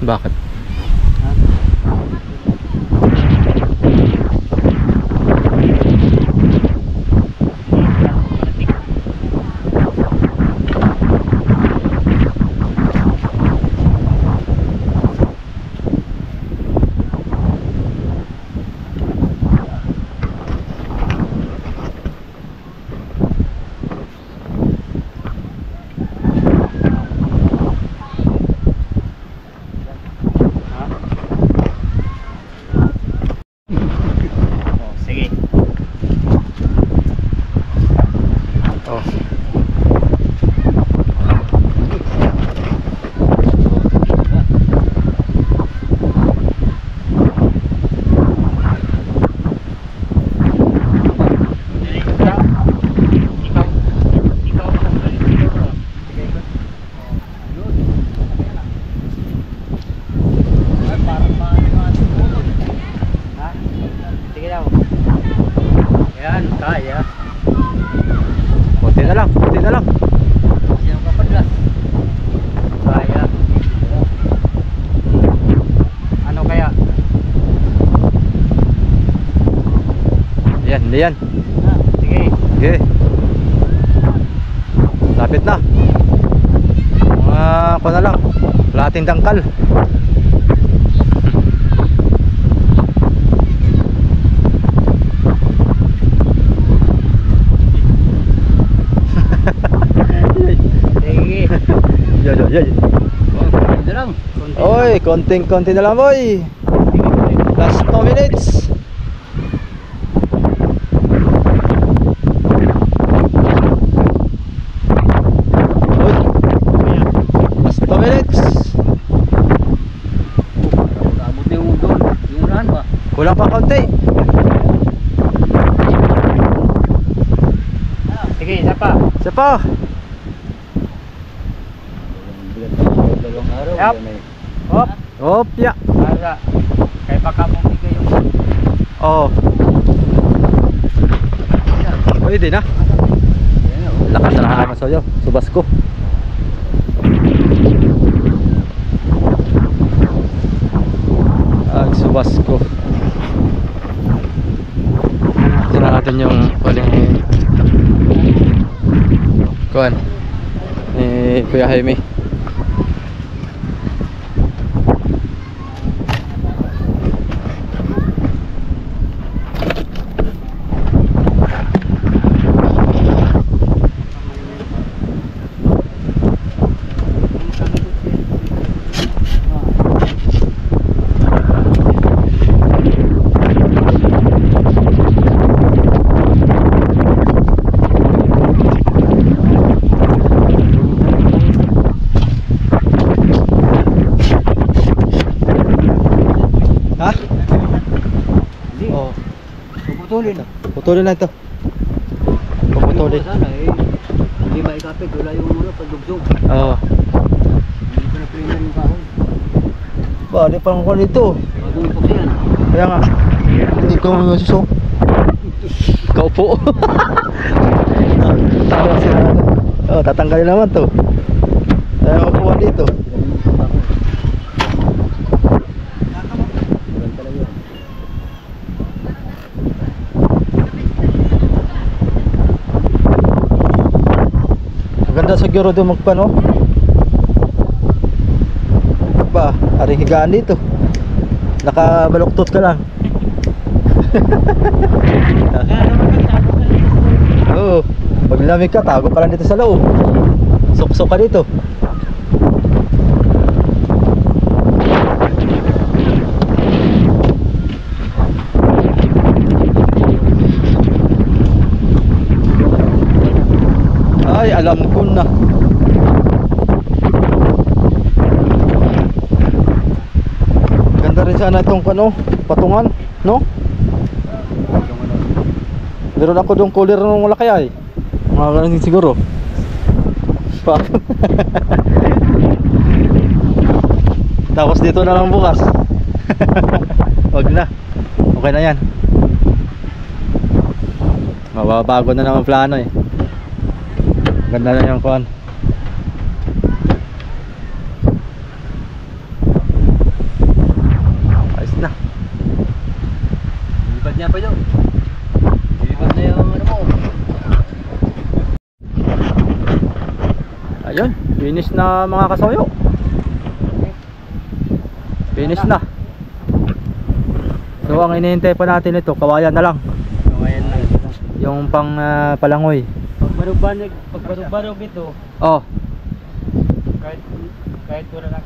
Bakit? Sige. Oh. Sige daw. Yan, kaya. Konti na lang, konti na lang. Yan kapadlas. Kaya. Ano kaya? Yan, yan. Sige. Sige. Lapit na. Mga ako na lang. Lating dangkal. Sige. Yan, yan, yan. Ito lang. Oy, konting-konti na lang, boy. Last 2 minutes. Oy. Last 2 minutes. Abot yung doon. Yung unahan ba? Kulang pa konti. Sige, isa pa. Isa pa. Dalawang araw. Yup. yan ay- Hop. Opya. Asa. Kaya baka bumigay yung... Oh. Pwede na. Yan, oh. Lakas na naman sa'yo. Subas ko. Subas ko. Ito na natin yung huling kuhan ni Kuya Jaime. Ha? Hindi. Oh, Puputulin. putulin na ito. Puputulin. Sana eh. Hindi maikapit. Wala yung pagdugsong. Oo. Hindi pa na-pringan yung kahoy. Ba, di parang kuhan dito. Bagong ipok yan. Kaya nga. Hindi ko masuso. Kaupo. Tawa sila. Oh, tatanggalin naman to. Kaya upuan dito. Maganda siguro doon magpano. Ba, aring higaan dito. Nakabaluktot ka lang. Oo. Pag lamig ka, tago ka lang dito sa loob. Suksok ka dito. Ay, alam ko na. Ganda rin sana itong ano, patungan, no? Meron ako dong cooler nung malaki ay. Mga ganun siguro. Pa. Tapos dito na lang bukas. Wag na. Okay na yan. Mababago na naman plano eh. Ganda na yung kuhan. Ayun, finish na mga kasoyo. Finish na. So ang inihintay pa natin ito, kawayan na lang. Kawayan lang. Yung pang palangoy. Pagbarog-barog ito, Oh, kahit wala na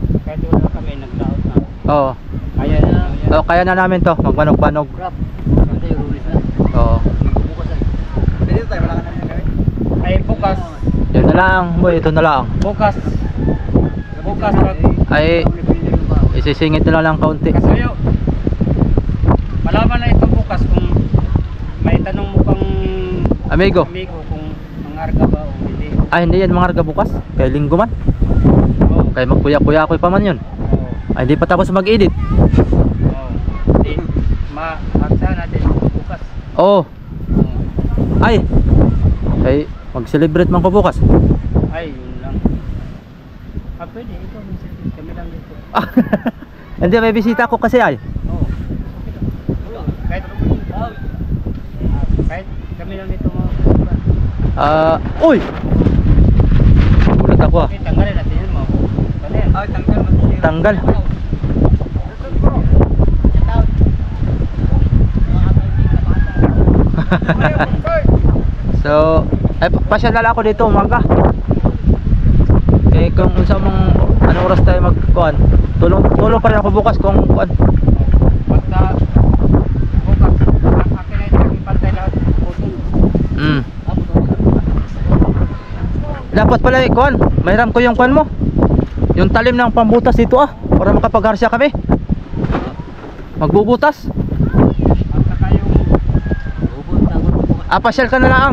kami, naglaot na. oh. Kaya na. Oh, kaya na namin to, magbanog-banog. Kasi yung rulis na. Oo. Dito tayo, wala ka na gawin. Ay, bukas. Yun na lang, boy, ito na lang. Bukas pag Ay, isisingit na lang kaunti. kasayo. Malaman na ito bukas kung may tanong mo pang Amigo. kung mangarga ba o hindi. Ay, hindi yan mga arga bukas. Kay linggo man. Oo. Kay magkuya-kuya ko pa man yun. Oo. Ay, hindi pa tapos mag-edit. Oo. Di magsa natin bukas. Oo. Oo. Ay. Ay, mag-celebrate man ko bukas. Ay, yun lang. Pwede ikaw kami lang dito. Hindi, may bisita ko kasi ay. Oo. Kahit kami lang dito mga Uy! Gulat ako ah. okay, tanggalin natin yun mo. Ano yan? Ay, tanggal. Tanggal. So, ay pasyal na lang ako dito umaga. Eh kung sa mong anong oras tayo magkuan, tulong pa rin ako bukas kung kuan. Basta bukas akin na ito ipantay lahat putol. Dapat pala kuan, mayram ko yung kuan mo. Yung talim ng pambutas dito ah, para makapagharsya kami. Magbubutas. At saka yung Pasyal ka na lang.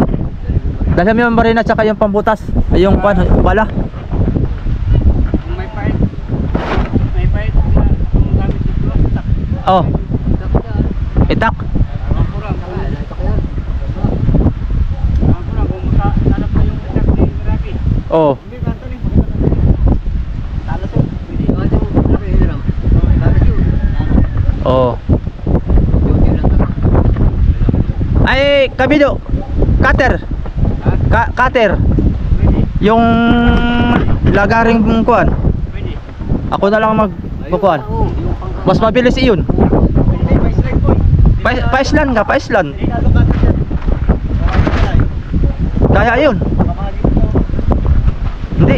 Dala mo yung marina at saka yung pambutas. Ay yung kuan, bala. kung may pahit na kung gamit dito tak. Oh, itak. Ang kurang kung makalap na yung itak ni Rabi. Oh. Hindi ba ito ni? Talas yun. Hindi. Ito Rabi hiniram. Talas yun. Oh. Ay, kabido. Cutter. Cutter. Pwede. Yung lagaring kuan. Pwede. Ako na lang magkukuan. Oo, yung pang Mas mabilis iyon. Pwede. May slide boy. Paislan ka, paislan. Hindi ka lukat dyan. Kaya yun. Hindi.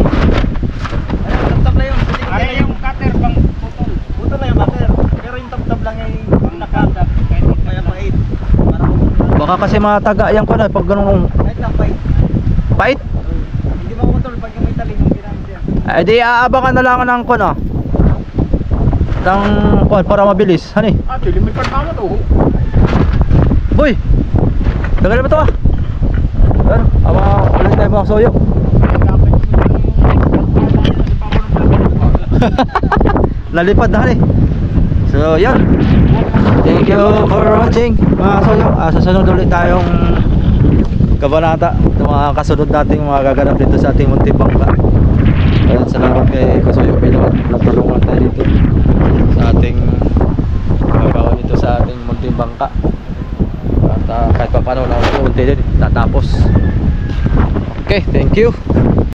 Tap na yun. Ay, yung cutter pang putol. Puto na yung mater. Pero yung tap-tap lang yung Nakatap. Kahit hindi kaya pa pait. Para kung Baka kasi mataga yan ko na pag ganun kahit lang pait. pait. Hindi mo kontrol pag yung may talim yung ginamit yan. Ay di aabangan na lang ng kuan ah. Ng kuan para mabilis. Hani? Limit pa tama to. Boy. Tagal ba to ah? Pero, ulit tayo mga soyo. Lalipad na hani. So yan. Thank you for watching mga soyo. Susunod ulit tayong kabanata ng mga kasunod nating mga gaganap dito sa ating Muntinbangka. Ayan, salamat kay Kasoyo Pilot. Natulungan tayo dito sa ating gagawin dito sa ating Muntinbangka. At kahit pa paano na unti din tatapos. Okay, thank you.